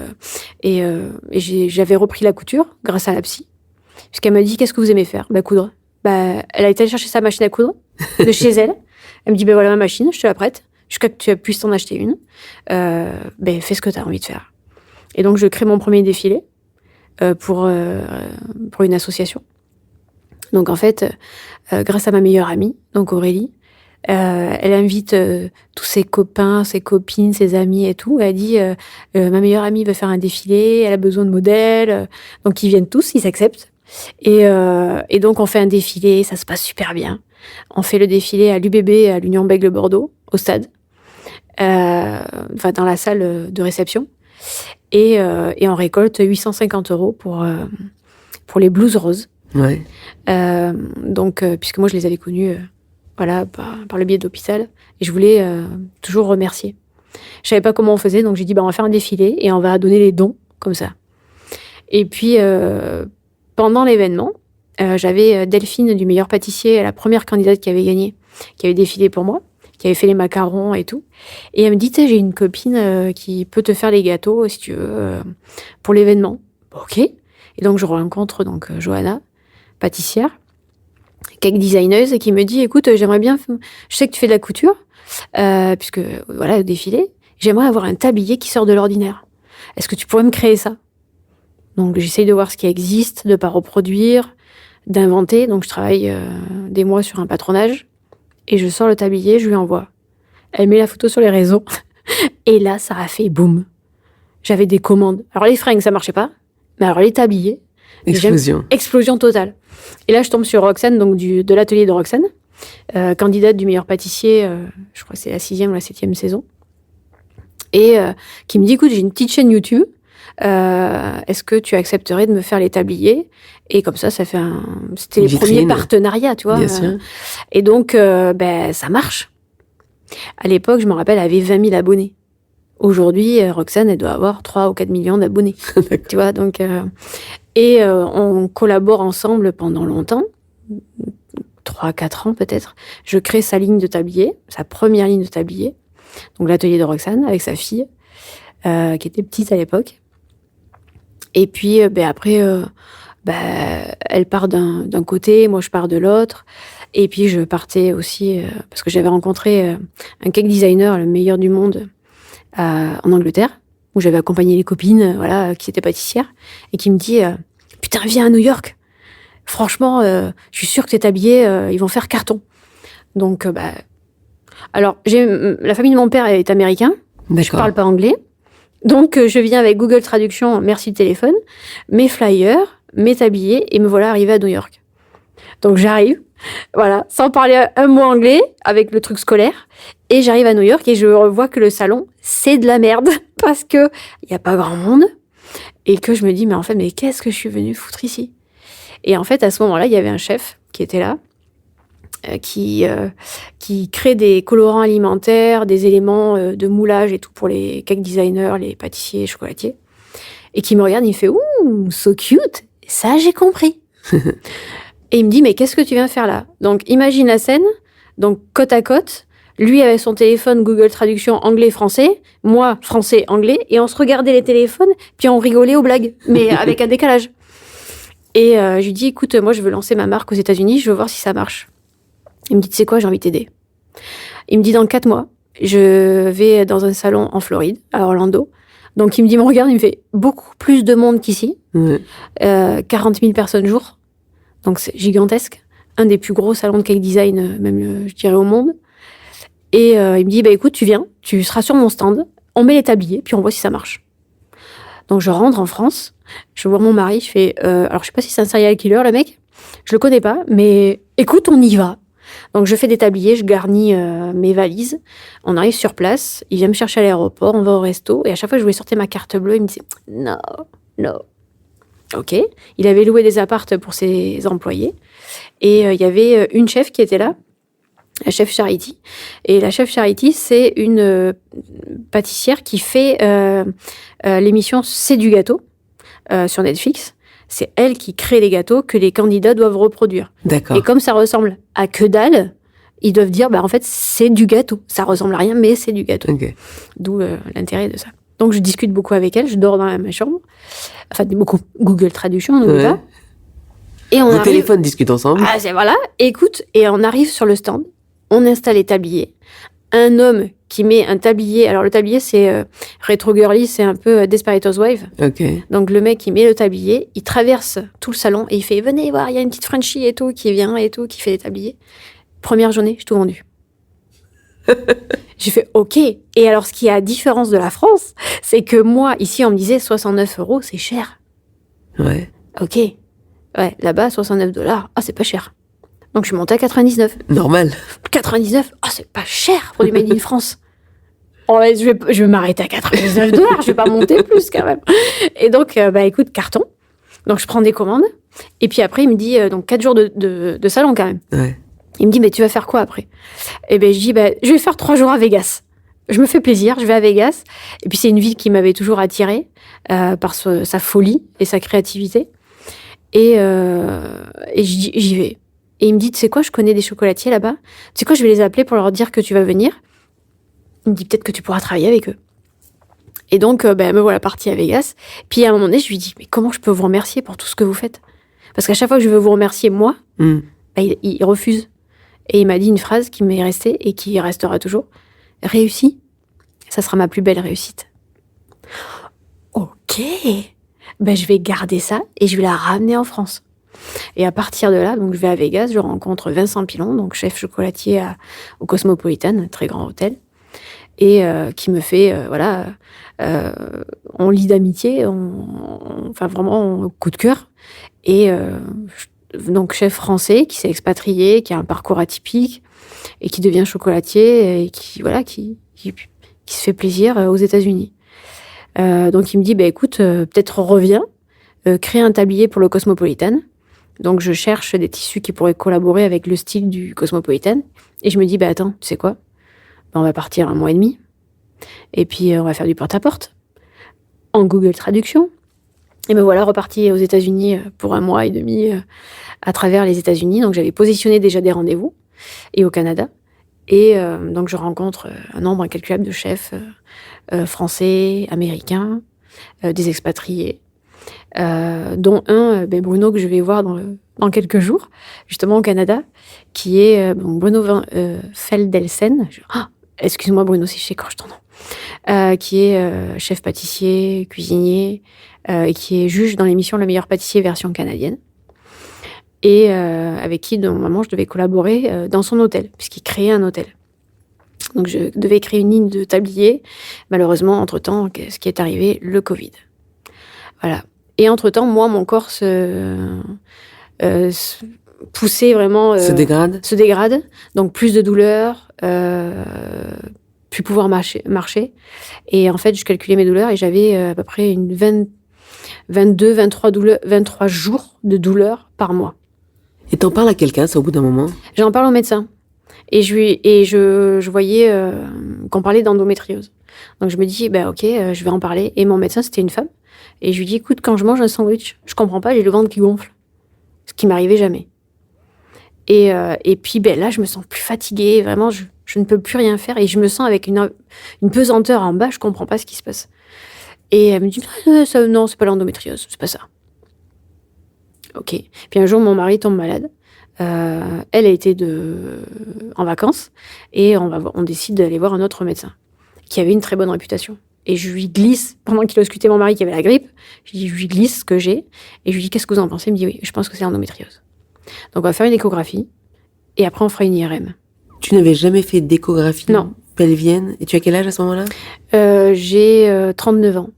J'avais repris la couture grâce à la psy. Puisqu'elle m'a dit, qu'est-ce que vous aimez faire? Coudre. Elle a été chercher sa machine à coudre de chez elle. Elle me dit, voilà ma machine, je te la prête. Jusqu'à que tu puisses t'en acheter une. Fais ce que tu as envie de faire. Et donc, je crée mon premier défilé pour une association. Donc, en fait, grâce à ma meilleure amie, donc Aurélie, elle invite tous ses copains, ses copines, ses amis et tout. Elle dit, ma meilleure amie veut faire un défilé, elle a besoin de modèles. Donc, ils viennent tous, ils acceptent. Et donc, on fait un défilé, ça se passe super bien. On fait le défilé à l'UBB, à l'Union Bègles-Bordeaux, au stade, dans la salle de réception. Et on récolte 850 € pour les blouses roses. Ouais. Puisque moi, je les avais connus par le biais de l'hôpital. Et je voulais toujours remercier. Je savais pas comment on faisait, donc j'ai dit, on va faire un défilé et on va donner les dons, comme ça. Et puis, pendant l'événement, j'avais Delphine du meilleur pâtissier, la première candidate qui avait gagné, qui avait défilé pour moi, qui avait fait les macarons et tout. Et elle me dit, j'ai une copine qui peut te faire les gâteaux, si tu veux, pour l'événement. Ok. Et donc, je rencontre Johanna, pâtissière, cake designeuse, et qui me dit, écoute, j'aimerais bien, je sais que tu fais de la couture, puisque, au défilé, j'aimerais avoir un tablier qui sort de l'ordinaire. Est-ce que tu pourrais me créer ça? Donc, j'essaye de voir ce qui existe, de pas reproduire, d'inventer. Donc, je travaille des mois sur un patronage, et je sors le tablier, je lui envoie. Elle met la photo sur les réseaux, et là, ça a fait boum. J'avais des commandes. Alors, les fringues, ça marchait pas, mais alors les tabliers, explosion totale. Et là, je tombe sur Roxane, donc de l'atelier de Roxane, candidate du meilleur pâtissier, je crois que c'est la 6e ou la 7e saison, et qui me dit, écoute, j'ai une petite chaîne YouTube, est-ce que tu accepterais de me faire les tabliers? Et comme ça fait c'était les premiers partenariats, tu vois. Bien sûr. Et donc, ça marche. À l'époque, je me rappelle, elle avait 20 000 abonnés. Aujourd'hui, Roxane, elle doit avoir 3 ou 4 millions d'abonnés. Tu vois, donc... on collabore ensemble pendant longtemps, 3-4 ans peut-être. Je crée sa ligne de tablier, sa première ligne de tablier, donc l'atelier de Roxane, avec sa fille, qui était petite à l'époque. Et puis, après, elle part d'un côté, moi je pars de l'autre. Et puis, je partais aussi, parce que j'avais rencontré un cake designer, le meilleur du monde, en Angleterre, où j'avais accompagné les copines, qui étaient pâtissières, et qui me dit, putain, viens à New York. Franchement, je suis sûre que tes tabliers, ils vont faire carton. Donc, alors, la famille de mon père est américain. D'accord. Je parle pas anglais. Donc, je viens avec Google Traduction, merci le téléphone, mes flyers, mes tabliers, et me voilà arrivée à New York. Donc, j'arrive, sans parler un mot anglais, avec le truc scolaire, et j'arrive à New York et je vois que le salon, c'est de la merde, parce que il y a pas grand monde, et que je me dis, mais qu'est-ce que je suis venue foutre ici? Et en fait, à ce moment-là, il y avait un chef qui était là, qui crée des colorants alimentaires, des éléments de moulage et tout pour les cake designers, les pâtissiers, les chocolatiers, et qui me regarde, il me fait, ouh, so cute, ça j'ai compris. Et il me dit, mais qu'est-ce que tu viens faire là? Donc, imagine la scène, donc côte à côte, lui avec son téléphone Google Traduction anglais-français, moi français-anglais, et on se regardait les téléphones, puis on rigolait aux blagues, mais avec un décalage. Et je lui dis, écoute, moi je veux lancer ma marque aux États-Unis, je veux voir si ça marche. Il me dit, tu sais quoi, j'ai envie de t'aider. Il me dit, dans 4 mois, je vais dans un salon en Floride, à Orlando. Donc il me dit, me regarde, il me fait beaucoup plus de monde qu'ici, 40 000 personnes jour. Donc c'est gigantesque, un des plus gros salons de cake design, même je dirais au monde. Et il me dit, écoute, tu viens, tu seras sur mon stand, on met les tabliers, puis on voit si ça marche. Donc je rentre en France, je vois mon mari, je fais, alors je sais pas si c'est un serial killer le mec, je le connais pas, mais écoute, on y va. Donc je fais des tabliers, je garnis mes valises, on arrive sur place, il vient me chercher à l'aéroport, on va au resto, et à chaque fois que je voulais sortir ma carte bleue, il me disait, non. Ok, il avait loué des appartes pour ses employés, et il y avait une chef qui était là, la chef Charity. Et la chef Charity, c'est une pâtissière qui fait l'émission C'est du gâteau sur Netflix. c'est elle qui crée les gâteaux que les candidats doivent reproduire. D'accord. Et comme ça ressemble à que dalle, ils doivent dire, en fait, c'est du gâteau. Ça ressemble à rien, mais c'est du gâteau. Ok. D'où l'intérêt de ça. Donc, je discute beaucoup avec elle. Je dors dans ma chambre. Enfin, beaucoup Google Traduction, n'oublie pas. Et on Vos arrive... téléphones discutent ensemble. Ah, voilà. Écoute, et on arrive sur le stand. On installe les tabliers. Un homme qui met un tablier. Alors, le tablier, c'est Retro Girly, c'est un peu Desperate Housewives. Ok. Donc, le mec, il met le tablier, il traverse tout le salon et il fait, venez voir, il y a une petite Frenchie et tout qui vient et tout, qui fait les tabliers. Première journée, j'ai tout vendu. J'ai fait OK. Et alors, ce qui est à différence de la France, c'est que moi, ici, on me disait 69 €, c'est cher. Ouais. OK. Ouais, là-bas, 69 $. Ah, c'est pas cher. Donc, je suis montée à 99. Normal. 99, ah, c'est pas cher pour du Made in France. Oh, je vais m'arrêter à 99 $, je vais pas monter plus quand même. Et donc, écoute, carton. Donc, je prends des commandes. Et puis après, il me dit, donc 4 jours de salon quand même. Ouais. Il me dit, mais tu vas faire quoi après? Et je dis, je vais faire 3 jours à Vegas. Je me fais plaisir, je vais à Vegas. Et puis, c'est une ville qui m'avait toujours attirée par sa folie et sa créativité. Et j'y vais. Et il me dit, tu sais quoi, je connais des chocolatiers là-bas. Tu sais quoi, je vais les appeler pour leur dire que tu vas venir. Il me dit, peut-être que tu pourras travailler avec eux. Et donc, me voilà partie à Vegas. Puis, à un moment donné, je lui dis, mais comment je peux vous remercier pour tout ce que vous faites? Parce qu'à chaque fois que je veux vous remercier, moi, il refuse. Et il m'a dit une phrase qui m'est restée et qui restera toujours. Réussi, ça sera ma plus belle réussite. Ok. Je vais garder ça et je vais la ramener en France. Et à partir de là, donc je vais à Vegas, je rencontre Vincent Pilon, donc chef chocolatier au Cosmopolitan, un très grand hôtel, et qui me fait, on lit d'amitié, enfin vraiment coup de cœur. Et donc chef français qui s'est expatrié, qui a un parcours atypique et qui devient chocolatier et qui se fait plaisir aux États-Unis. Donc il me dit, écoute, peut-être reviens, crée un tablier pour le Cosmopolitan. Donc je cherche des tissus qui pourraient collaborer avec le style du Cosmopolitan. Et je me dis, attends, tu sais quoi? On va partir 1 mois et demi. Et puis on va faire du porte-à-porte en Google Traduction. Et me voilà repartie aux États-Unis pour 1 mois et demi à travers les États-Unis. Donc j'avais positionné déjà des rendez-vous et au Canada. Et donc je rencontre un nombre incalculable de chefs français, américains, des expatriés, dont un, Bruno, que je vais voir dans quelques jours, justement au Canada, qui est Bruno Feldelsen. Excuse-moi Bruno si je s'écorche ton nom. Qui est chef pâtissier, cuisinier, et qui est juge dans l'émission Le Meilleur Pâtissier version canadienne. Et avec qui, normalement, je devais collaborer dans son hôtel, puisqu'il créait un hôtel. Donc, je devais créer une ligne de tablier. Malheureusement, entre-temps, ce qui est arrivé, le Covid. Voilà. Et entre-temps, moi, mon corps poussait vraiment... se dégrade. Donc, plus de douleur, plus pouvoir marcher. Et en fait, je calculais mes douleurs et j'avais à peu près une 22, 23 jours de douleur par mois. Et t'en parles à quelqu'un, ça, au bout d'un moment? J'en parle au médecin. Et je voyais qu'on parlait d'endométriose. Donc je me dis, ok, je vais en parler. Et mon médecin, c'était une femme. Et je lui dis, écoute, quand je mange un sandwich, je comprends pas, j'ai le ventre qui gonfle. Ce qui m'arrivait jamais. Et puis là, je me sens plus fatiguée. Vraiment, je ne peux plus rien faire. Et je me sens avec une pesanteur en bas. Je comprends pas ce qui se passe. Et elle me dit, non, c'est pas l'endométriose, c'est pas ça. Ok. Puis un jour, mon mari tombe malade. Elle a été en vacances et on décide d'aller voir un autre médecin qui avait une très bonne réputation. Et je lui glisse, pendant qu'il auscultait mon mari qui avait la grippe, je lui glisse ce que j'ai et je lui dis, qu'est-ce que vous en pensez? Il me dit, oui, je pense que c'est l'endométriose. Donc on va faire une échographie et après on fera une IRM. Tu n'avais jamais fait d'échographie pelvienne? Et tu as quel âge à ce moment-là? J'ai 39 ans.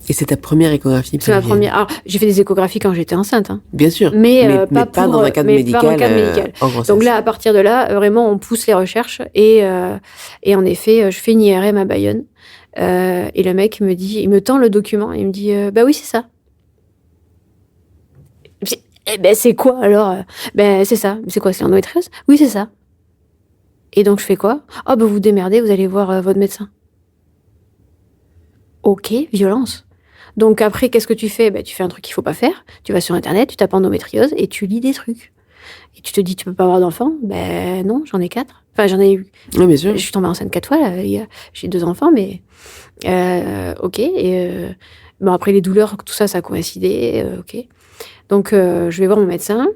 Et c'est ta première échographie pelvienne? C'est ma première. Alors, j'ai fait des échographies quand j'étais enceinte. Hein. Bien sûr. Mais pas dans un cadre médical. Donc là, à partir de là, vraiment, on pousse les recherches. Et en effet, je fais une IRM à Bayonne. Et le mec il me tend le document. Il me dit, oui, c'est ça. C'est quoi alors? C'est ça. C'est quoi? C'est l'endométriose? Oui, c'est ça. Et donc, je fais quoi? Vous vous démerdez, vous allez voir votre médecin. Ok, violence. Donc après, qu'est-ce que tu fais? Tu fais un truc qu'il faut pas faire. Tu vas sur Internet, tu tapes endométriose et tu lis des trucs. Et tu te dis, tu peux pas avoir d'enfants? Non, j'en ai 4. Enfin, j'en ai eu. Oui, bien sûr. Je suis tombée enceinte 4 fois, là, les gars. J'ai 2 enfants, mais ok. Et après, les douleurs, tout ça, ça a coïncidé. Ok. Donc, je vais voir mon médecin.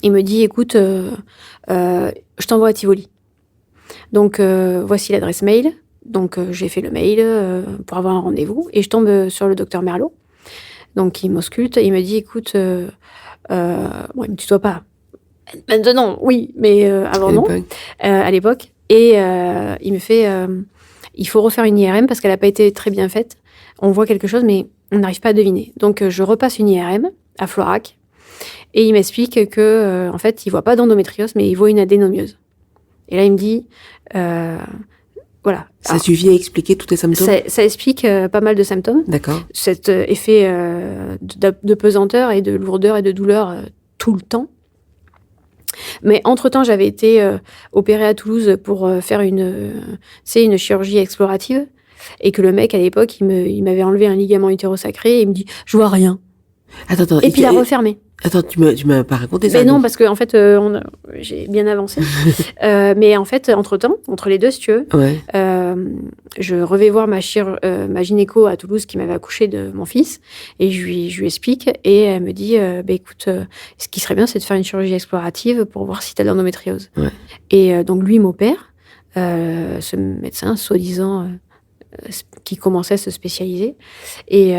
Il me dit, écoute, je t'envoie à Tivoli. Donc, voici l'adresse mail. Donc, j'ai fait le mail pour avoir un rendez-vous. Et je tombe sur le docteur Merlot. Donc, il m'ausculte. Il me dit, écoute, bon, il me tutoie pas. Maintenant, oui, mais avant, non. À l'époque. Et il me fait, il faut refaire une IRM parce qu'elle n'a pas été très bien faite. On voit quelque chose, mais on n'arrive pas à deviner. Donc, je repasse une IRM à Florac. Et il m'explique que, en fait, il voit pas d'endométriose, mais il voit une adénomiose. Et là, il me dit, voilà. Ça suffit à expliquer tous tes symptômes? Ça explique pas mal de symptômes. D'accord. Cet effet de pesanteur et de lourdeur et de douleur tout le temps. Mais entre-temps, j'avais été opérée à Toulouse pour faire une chirurgie explorative. Et que le mec, à l'époque, il m'avait enlevé un ligament utérosacré et il me dit, je vois rien. Attends. Et puis il a refermé. Attends, tu m'as pas raconté ça? Mais non, parce que en fait, j'ai bien avancé. Mais en fait, entre-temps, entre les deux, si tu veux, ouais. Je revais voir ma gynéco à Toulouse qui m'avait accouché de mon fils, et je lui explique, et elle me dit, écoute, ce qui serait bien, c'est de faire une chirurgie explorative pour voir si t'as de l'endométriose. Ouais. Et donc lui m'opère, ce médecin, soi-disant, qui commençait à se spécialiser, et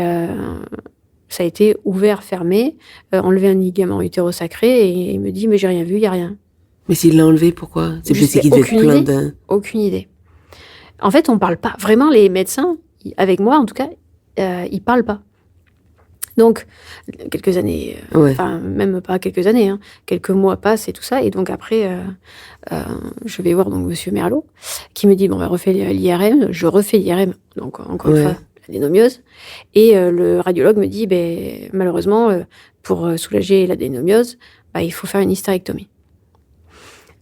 ça a été ouvert, fermé, enlevé un ligament utérosacré, et il me dit, mais j'ai rien vu, il y a rien. Mais s'il l'a enlevé, pourquoi? C'est qu'il devait être plein d'un... Aucune idée. En fait, on parle pas. Vraiment, les médecins, avec moi en tout cas, ils parlent pas. Donc, quelques années, enfin, même pas quelques années, hein, quelques mois passent et tout ça. Et donc après, je vais voir donc Monsieur Merlot, qui me dit, bon, refais l'IRM. Je refais l'IRM, donc encore une fois, l'adénomiose. Et le radiologue me dit, malheureusement, pour soulager l'adénomiose, il faut faire une hystérectomie.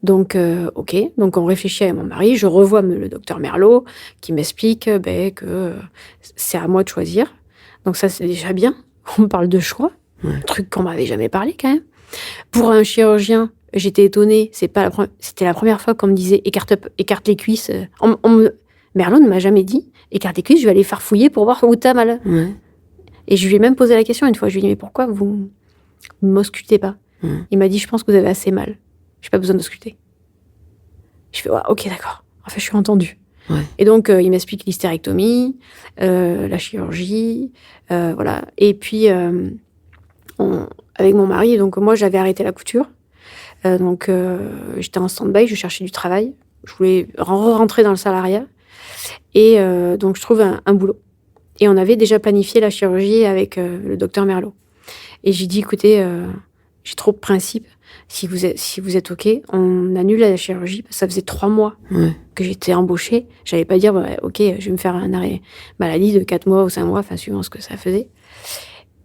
Donc, ok. Donc, on réfléchit avec mon mari. Je revois le docteur Merlot qui m'explique que c'est à moi de choisir. Donc, ça, c'est déjà bien. On parle de choix. Un truc qu'on m'avait jamais parlé, quand même. Pour un chirurgien, j'étais étonnée. C'était la première fois qu'on me disait écarte les cuisses. Merlot ne m'a jamais dit écarte les cuisses, je vais aller farfouiller pour voir où t'as mal. Ouais. Et je lui ai même posé la question une fois. Je lui ai dit, mais pourquoi vous ne m'auscultez pas? Il m'a dit, je pense que vous avez assez mal. J'ai pas besoin d'ausculter. Je fais, ok, d'accord. En fait, je suis entendue. Ouais. Et donc, il m'explique l'hystérectomie, la chirurgie, voilà. Et puis, avec mon mari, donc moi, j'avais arrêté la couture. Donc, j'étais en stand-by, je cherchais du travail. Je voulais rentrer dans le salariat. Et donc, je trouve un boulot. Et on avait déjà planifié la chirurgie avec le docteur Merlot. Et j'ai dit, écoutez, j'ai trop de principes. Si vous êtes OK, on annule la chirurgie. Parce que ça faisait 3 mois que j'étais embauchée. J'allais pas dire, OK, je vais me faire un arrêt maladie de 4 mois ou 5 mois, enfin, suivant ce que ça faisait.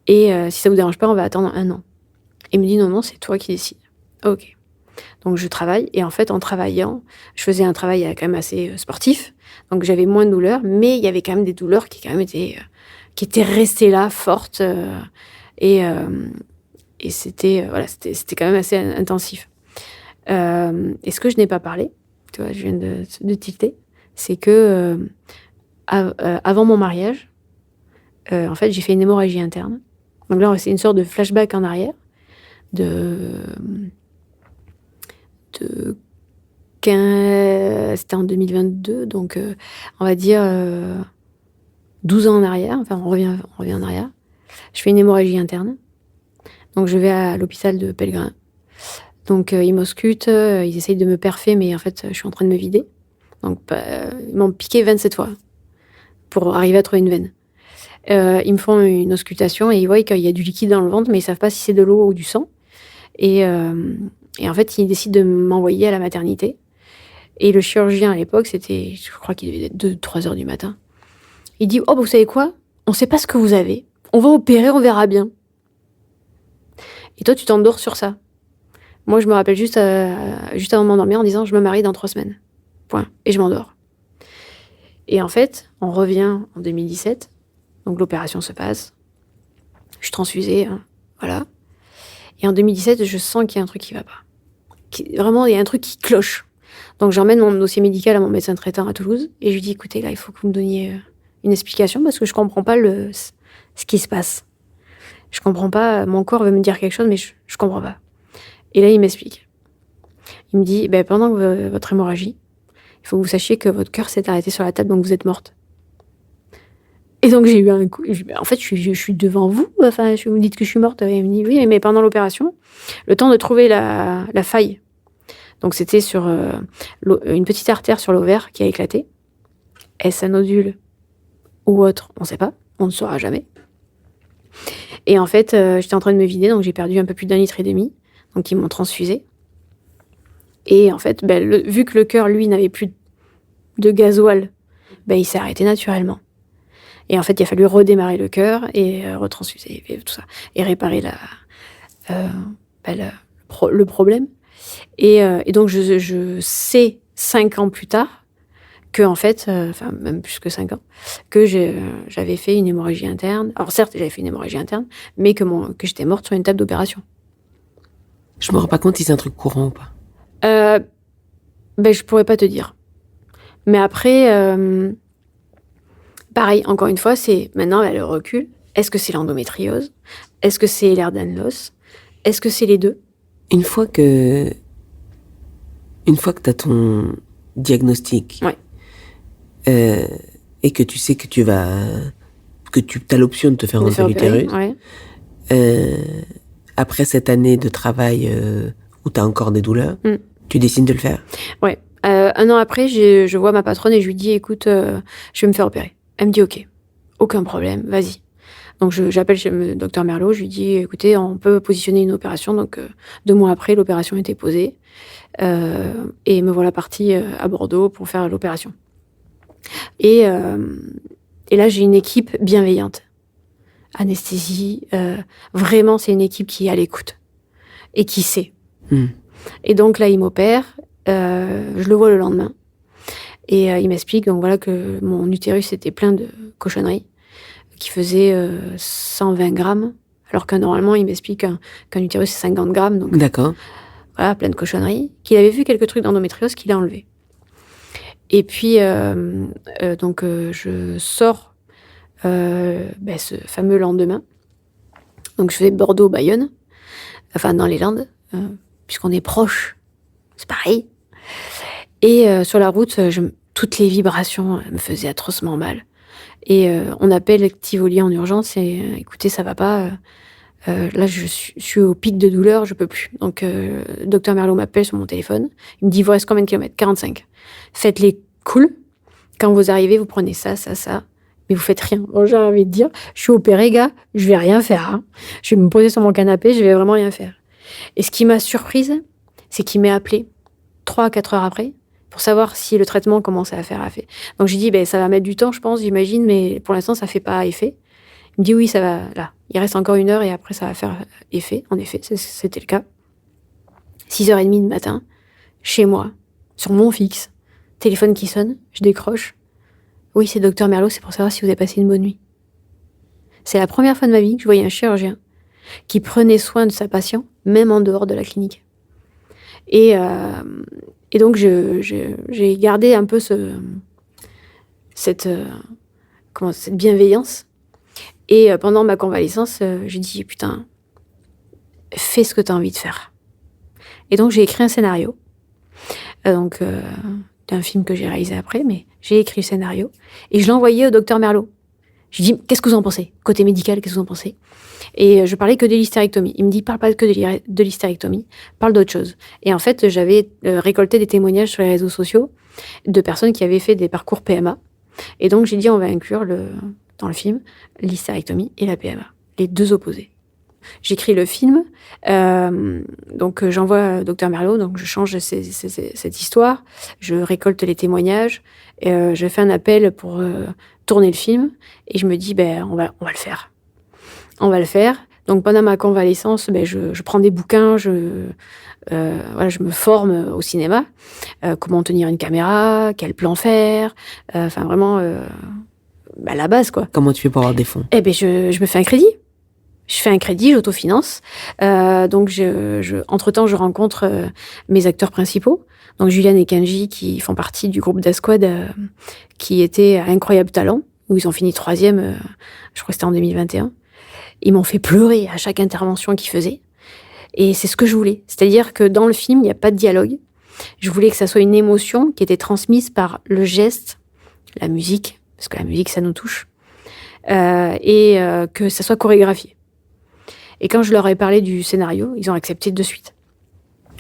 Et si ça vous dérange pas, on va attendre 1 an. Il me dit, non, c'est toi qui décides. OK. Donc, je travaille. Et en fait, en travaillant, je faisais un travail quand même assez sportif. Donc, j'avais moins de douleurs. Mais il y avait quand même des douleurs qui quand même étaient restées là, fortes. Et c'était quand même assez intensif. Et ce que je n'ai pas parlé, tu vois, je viens de tilter, c'est que avant mon mariage, en fait, j'ai fait une hémorragie interne. Donc là, c'est une sorte de flashback en arrière c'était en 2022, donc on va dire 12 ans en arrière. Enfin, on revient en arrière. Je fais une hémorragie interne. Donc, je vais à l'hôpital de Pellegrin. Donc, ils m'auscultent, ils essayent de me perfer, mais en fait, je suis en train de me vider. Donc, ils m'ont piqué 27 fois pour arriver à trouver une veine. Ils me font une auscultation et ils voient qu'il y a du liquide dans le ventre, mais ils savent pas si c'est de l'eau ou du sang. Et en fait, ils décident de m'envoyer à la maternité. Et le chirurgien, à l'époque, je crois qu'il devait être 2-3 heures du matin. Il dit, vous savez quoi? On sait pas ce que vous avez. On va opérer, on verra bien. Et toi, tu t'endors sur ça. Moi, je me rappelle juste avant de m'endormir en disant, je me marie dans 3 semaines. Point. Et je m'endors. Et en fait, on revient en 2017. Donc l'opération se passe. Je suis transfusée, hein, voilà. Et en 2017, je sens qu'il y a un truc qui va pas. Vraiment, il y a un truc qui cloche. Donc j'emmène mon dossier médical à mon médecin traitant à Toulouse et je lui dis, écoutez, là, il faut que vous me donniez une explication parce que je comprends pas ce qui se passe. Je comprends pas, mon corps veut me dire quelque chose, mais je comprends pas. Et là, il m'explique. Il me dit, pendant votre hémorragie, il faut que vous sachiez que votre cœur s'est arrêté sur la table, donc vous êtes morte. Et donc j'ai eu un coup. En fait, je suis devant vous. Enfin, vous me dites que je suis morte. Et il me dit oui, mais pendant l'opération, le temps de trouver la faille. Donc c'était sur une petite artère sur l'ovaire qui a éclaté. Est-ce un nodule ou autre? On ne sait pas. On ne saura jamais. Et en fait, j'étais en train de me vider, donc j'ai perdu un peu plus d'1,5 litre. Donc ils m'ont transfusé. Et en fait, vu que le cœur, lui, n'avait plus de gasoil, il s'est arrêté naturellement. Et en fait, il a fallu redémarrer le cœur et retransfuser et tout ça. Et réparer le problème. Et donc, je sais 5 ans plus tard que, en fait, même plus que 5 ans, que j'avais fait une hémorragie interne. Alors certes, j'avais fait une hémorragie interne, mais que j'étais morte sur une table d'opération. Je me rends pas compte si c'est un truc courant ou pas. Je pourrais pas te dire. Mais après... pareil, encore une fois, c'est maintenant le recul. Est-ce que c'est l'endométriose? Est-ce que c'est Ehlers-Danlos? Est-ce que c'est les deux? Une fois que tu as ton diagnostic, ouais. Et que tu sais que tu as l'option de te faire enlever l'utérus, ouais. Après cette année de travail où tu as encore des douleurs, tu décides de le faire? Ouais. 1 an après, je vois ma patronne et je lui dis, écoute, je vais me faire opérer. Elle me dit, ok, aucun problème, vas-y. Donc j'appelle le docteur Merlot, je lui dis, écoutez, on peut positionner une opération. Donc 2 mois après, l'opération était posée. Et me voilà partie à Bordeaux pour faire l'opération. Et là, j'ai une équipe bienveillante. Anesthésie, vraiment, c'est une équipe qui est à l'écoute et qui sait. Et donc là, il m'opère, je le vois le lendemain. Et il m'explique donc voilà que mon utérus était plein de cochonneries qui faisaient 120 grammes, alors que normalement il m'explique qu'un utérus c'est 50 grammes. Donc, d'accord. Voilà, plein de cochonneries. Qu'il avait vu quelques trucs d'endométriose qu'il a enlevé. Et puis donc je sors ce fameux lendemain. Donc je faisais Bordeaux-Bayonne, enfin dans les Landes, puisqu'on est proche, c'est pareil. Et sur la route, toutes les vibrations me faisaient atrocement mal. Et on appelle Tivoli en urgence et écoutez, ça va pas. Là, je suis au pic de douleur, je peux plus. Donc, docteur Merlot m'appelle sur mon téléphone. Il me dit, il vous reste combien de kilomètres? 45. Faites-les cool. Quand vous arrivez, vous prenez ça, ça, ça. Mais vous faites rien. Bon, j'ai envie de dire, je suis opérée, gars, je vais rien faire. Hein. Je vais me poser sur mon canapé, je vais vraiment rien faire. Et ce qui m'a surprise, c'est qu'il m'a appelé 3 à 4 heures après pour savoir si le traitement commençait à faire effet. Donc j'ai dit, ça va mettre du temps, je pense, j'imagine, mais pour l'instant, ça fait pas effet. Il me dit, oui, ça va, là. Il reste encore 1 heure et après, ça va faire effet. En effet, c'était le cas. 6h30 du matin, chez moi, sur mon fixe, téléphone qui sonne, je décroche. Oui, c'est docteur Merlot, c'est pour savoir si vous avez passé une bonne nuit. C'est la première fois de ma vie que je voyais un chirurgien qui prenait soin de sa patiente, même en dehors de la clinique. Et donc, j'ai gardé un peu cette bienveillance. Et pendant ma convalescence, j'ai dit, putain, fais ce que tu as envie de faire. Et donc, j'ai écrit un scénario. D'un film que j'ai réalisé après, mais j'ai écrit le scénario. Et je l'ai envoyé au docteur Merlot. Je lui ai dit, qu'est-ce que vous en pensez? Côté médical, qu'est-ce que vous en pensez? Et je parlais que de l'hystérectomie. Il me dit, parle pas que de l'hystérectomie, parle d'autre chose. Et en fait, j'avais récolté des témoignages sur les réseaux sociaux de personnes qui avaient fait des parcours PMA. Et donc, j'ai dit, on va inclure dans le film l'hystérectomie et la PMA, les deux opposés. J'écris le film, donc j'envoie Dr Merlot, donc je change cette histoire, je récolte les témoignages, je fais un appel pour tourner le film, et je me dis, on va le faire. On va le faire. Donc pendant ma convalescence, je prends des bouquins, je me forme au cinéma, comment tenir une caméra, quel plan faire, vraiment la base, quoi. Comment tu fais pour avoir des fonds? Eh ben, je me fais un crédit. Je fais un crédit, j'autofinance. Donc, entre-temps, je rencontre mes acteurs principaux. Donc, Julian et Kenji, qui font partie du groupe d'Asquad, qui était à Incroyable Talent, où ils ont fini 3e, je crois que c'était en 2021. Ils m'ont fait pleurer à chaque intervention qu'ils faisaient. Et c'est ce que je voulais. C'est-à-dire que dans le film, il n'y a pas de dialogue. Je voulais que ça soit une émotion qui était transmise par le geste, la musique, parce que la musique, ça nous touche, et que ça soit chorégraphié. Et quand je leur ai parlé du scénario, ils ont accepté de suite.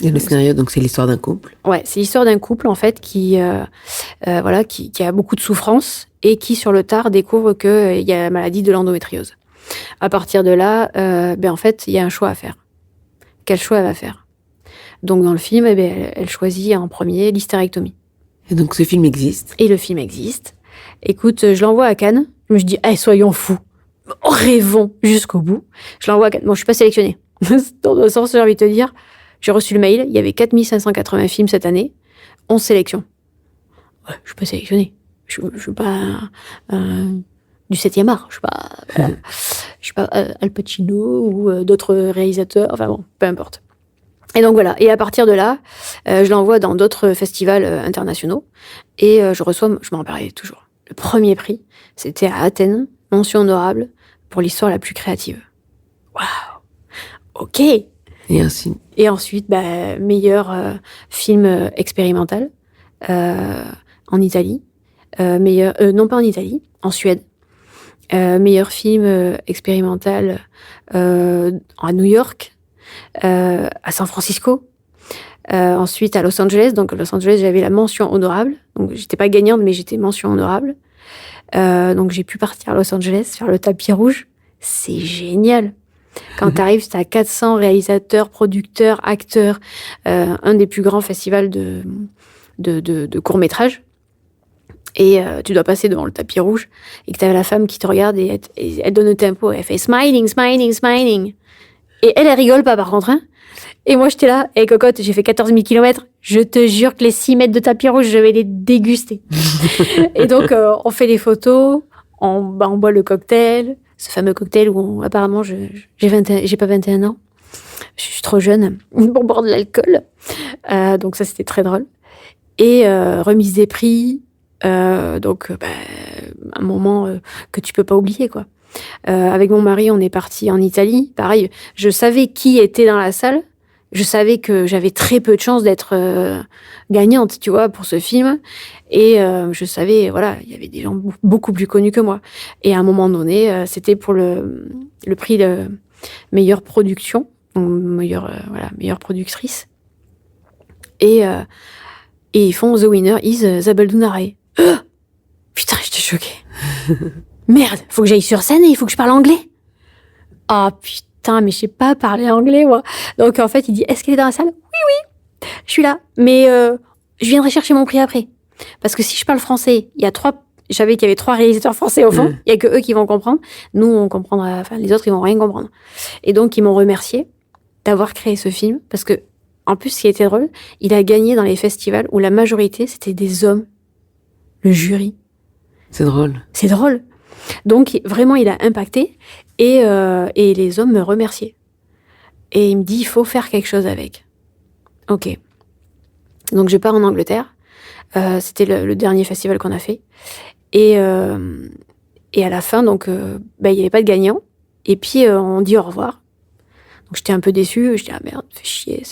Et le scénario, donc c'est l'histoire d'un couple? Ouais, c'est l'histoire d'un couple, en fait, qui a beaucoup de souffrance et qui, sur le tard, découvre qu'il y a la maladie de l'endométriose. À partir de là, en fait, il y a un choix à faire. Quel choix elle va faire? Donc, dans le film, elle choisit en premier l'hystérectomie. Et donc, ce film existe? Et le film existe. Écoute, je l'envoie à Cannes. Je me dis, soyons fous. Rêvons jusqu'au bout. Je l'envoie à Cannes. Bon, je suis pas sélectionnée. Dans le sens, j'ai envie de te dire, j'ai reçu le mail. Il y avait 4580 films cette année. 11 sélections. Ouais, je suis pas sélectionnée. Je suis pas du 7e art. Je suis pas Al Pacino ou d'autres réalisateurs. Enfin bon, peu importe. Et donc voilà. Et à partir de là, je l'envoie dans d'autres festivals internationaux. Et je reçois, je m'en rappellerai toujours, le premier prix. C'était à Athènes, mention honorable pour l'histoire la plus créative. Waouh. Ok. Et ainsi. Et ensuite, meilleur film expérimental en Italie. Non pas en Italie, en Suède. Meilleur film expérimental à New York, à San Francisco. Ensuite à Los Angeles. Donc Los Angeles, j'avais la mention honorable. Donc j'étais pas gagnante, mais j'étais mention honorable. Donc j'ai pu partir à Los Angeles, faire le tapis rouge. C'est génial. Quand t'arrives, t'as 400 réalisateurs, producteurs, acteurs, un des plus grands festivals de courts-métrages. Et tu dois passer devant le tapis rouge et que t'as la femme qui te regarde et elle donne le tempo. Elle fait smiling, smiling, smiling. Et elle rigole pas par contre. Hein. Et moi, j'étais là. Et cocotte, j'ai fait 14 000 kilomètres. Je te jure que les 6 mètres de tapis rouge, je vais les déguster. Et donc, on fait les photos, on boit le cocktail. Ce fameux cocktail où apparemment j'ai pas 21 ans. Je suis trop jeune pour boire de l'alcool. Donc ça, c'était très drôle. Et remise des prix. Donc, un moment que tu peux pas oublier, quoi. Avec mon mari, on est parti en Italie. Pareil, je savais qui était dans la salle. Je savais que j'avais très peu de chances d'être gagnante, tu vois, pour ce film. Et je savais, voilà, il y avait des gens beaucoup plus connus que moi. Et à un moment donné, c'était pour le prix de meilleure production, meilleure productrice. Et ils font The Winner is Zabel Dounaré. Putain, j'étais choquée. Merde, faut que j'aille sur scène et il faut que je parle anglais. Ah putain, mais je sais pas parler anglais, moi. Donc en fait, il dit, est-ce qu'elle est dans la salle? Oui, je suis là. Mais je viendrai chercher mon prix après. Parce que si je parle français, je savais qu'il y avait 3 réalisateurs français au fond. Il y a que eux qui vont comprendre. Nous, on comprendra, enfin les autres, ils vont rien comprendre. Et donc, ils m'ont remercié d'avoir créé ce film. Parce que, en plus, ce qui était drôle, il a gagné dans les festivals où la majorité, c'était des hommes. Le jury. C'est drôle. C'est drôle. Donc, vraiment, il a impacté et les hommes me remerciaient. Et il me dit, il faut faire quelque chose avec. Ok. Donc, je pars en Angleterre. C'était le dernier festival qu'on a fait. Et à la fin, donc, il n'y avait pas de gagnant. Et puis, on dit au revoir. Donc, j'étais un peu déçue. Je dis, ah merde, fais chier.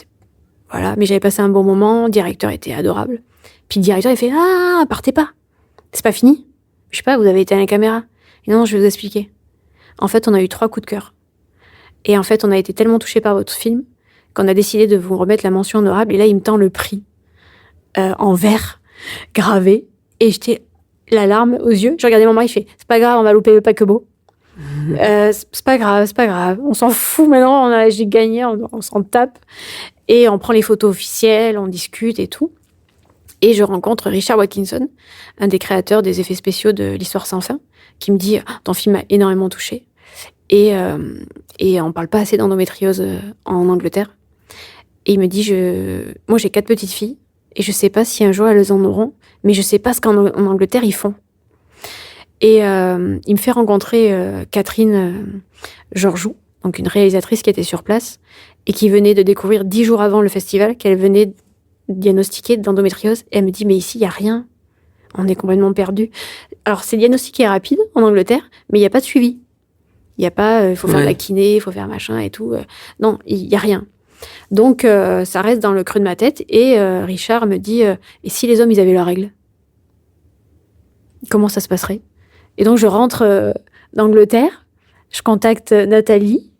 Voilà. Mais j'avais passé un bon moment. Le directeur était adorable. Puis le directeur, il fait, ah, partez pas. C'est pas fini. Je sais pas, vous avez éteint la caméra. Et non, je vais vous expliquer. En fait, on a eu 3 coups de cœur. Et en fait, on a été tellement touchés par votre film qu'on a décidé de vous remettre la mention honorable. Et là, il me tend le prix en verre, gravé. Et j'étais la larme aux yeux. Je regardais mon mari, il fait, c'est pas grave, on va louper le paquebot. C'est pas grave. On s'en fout maintenant, j'ai gagné, on s'en tape. Et on prend les photos officielles, on discute et tout. Et je rencontre Richard Watkinson, un des créateurs des effets spéciaux de l'Histoire sans fin, qui me dit « Ton film m'a énormément touchée. » Et on parle pas assez d'endométriose en Angleterre. Et il me dit moi j'ai 4 petites filles, et je sais pas si un jour elles en auront, mais je sais pas ce qu'en Angleterre ils font. Et il me fait rencontrer Catherine Georgiou, donc une réalisatrice qui était sur place et qui venait de découvrir 10 jours avant le festival qu'elle venait diagnostiquée d'endométriose. Et elle me dit, mais ici, il n'y a rien. On est complètement perdu. Alors, c'est diagnostiqué rapide en Angleterre, mais il n'y a pas de suivi. Il n'y a pas, il faut faire la kiné, il faut faire machin et tout. Non, il n'y a rien. Donc, ça reste dans le creux de ma tête. Et Richard me dit, et si les hommes, ils avaient leurs règles? Comment ça se passerait? Et donc, je rentre d'Angleterre, je contacte Nathalie,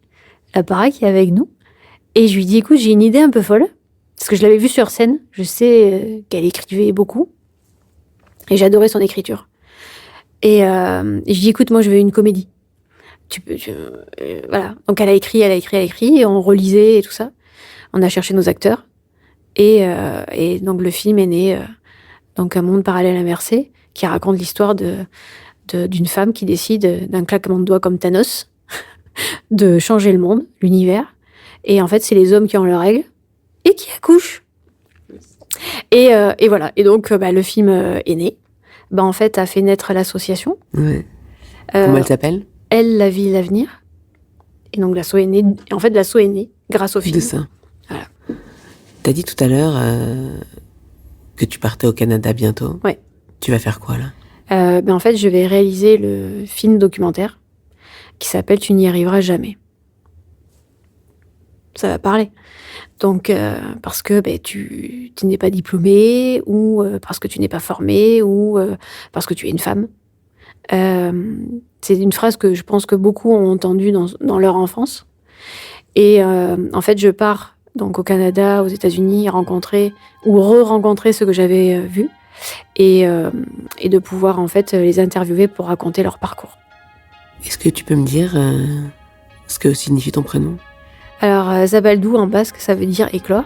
la para qui est avec nous, et je lui dis, écoute, j'ai une idée un peu folle, parce que je l'avais vue sur scène, je sais qu'elle écrivait beaucoup, et j'adorais son écriture. Et je dis, écoute, moi, je veux une comédie. Voilà. Donc, elle a écrit, et on relisait et tout ça. On a cherché nos acteurs, et donc, le film est né, donc, Un monde parallèle inversé, qui raconte l'histoire d'une femme qui décide, d'un claquement de doigts comme Thanos, de changer le monde, l'univers. Et en fait, c'est les hommes qui ont leurs règles et qui accouchent. Et voilà. Et donc, le film est né. En fait, a fait naître l'association. Ouais. Comment elle s'appelle? Elle, la vie, l'avenir. Et donc, l'asso est né. En fait, l'asso est né grâce au film. De ça. Voilà. T'as dit tout à l'heure que tu partais au Canada bientôt. Ouais. Tu vas faire quoi, là? En fait, je vais réaliser le film documentaire qui s'appelle « Tu n'y arriveras jamais ». Ça va parler. Donc, parce que tu n'es pas diplômée, ou parce que tu n'es pas formée, ou parce que tu es une femme. C'est une phrase que je pense que beaucoup ont entendue dans leur enfance. Et en fait, je pars donc au Canada, aux États-Unis, rencontrer ou re-rencontrer ceux que j'avais vus, et de pouvoir en fait les interviewer pour raconter leur parcours. Est-ce que tu peux me dire ce que signifie ton prénom? Alors, Zabaldou, en basque, ça veut dire éclore,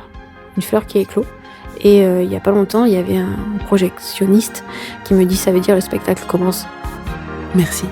une fleur qui éclot. Et il y a pas longtemps, il y avait un projectionniste qui me dit ça veut dire le spectacle commence. Merci.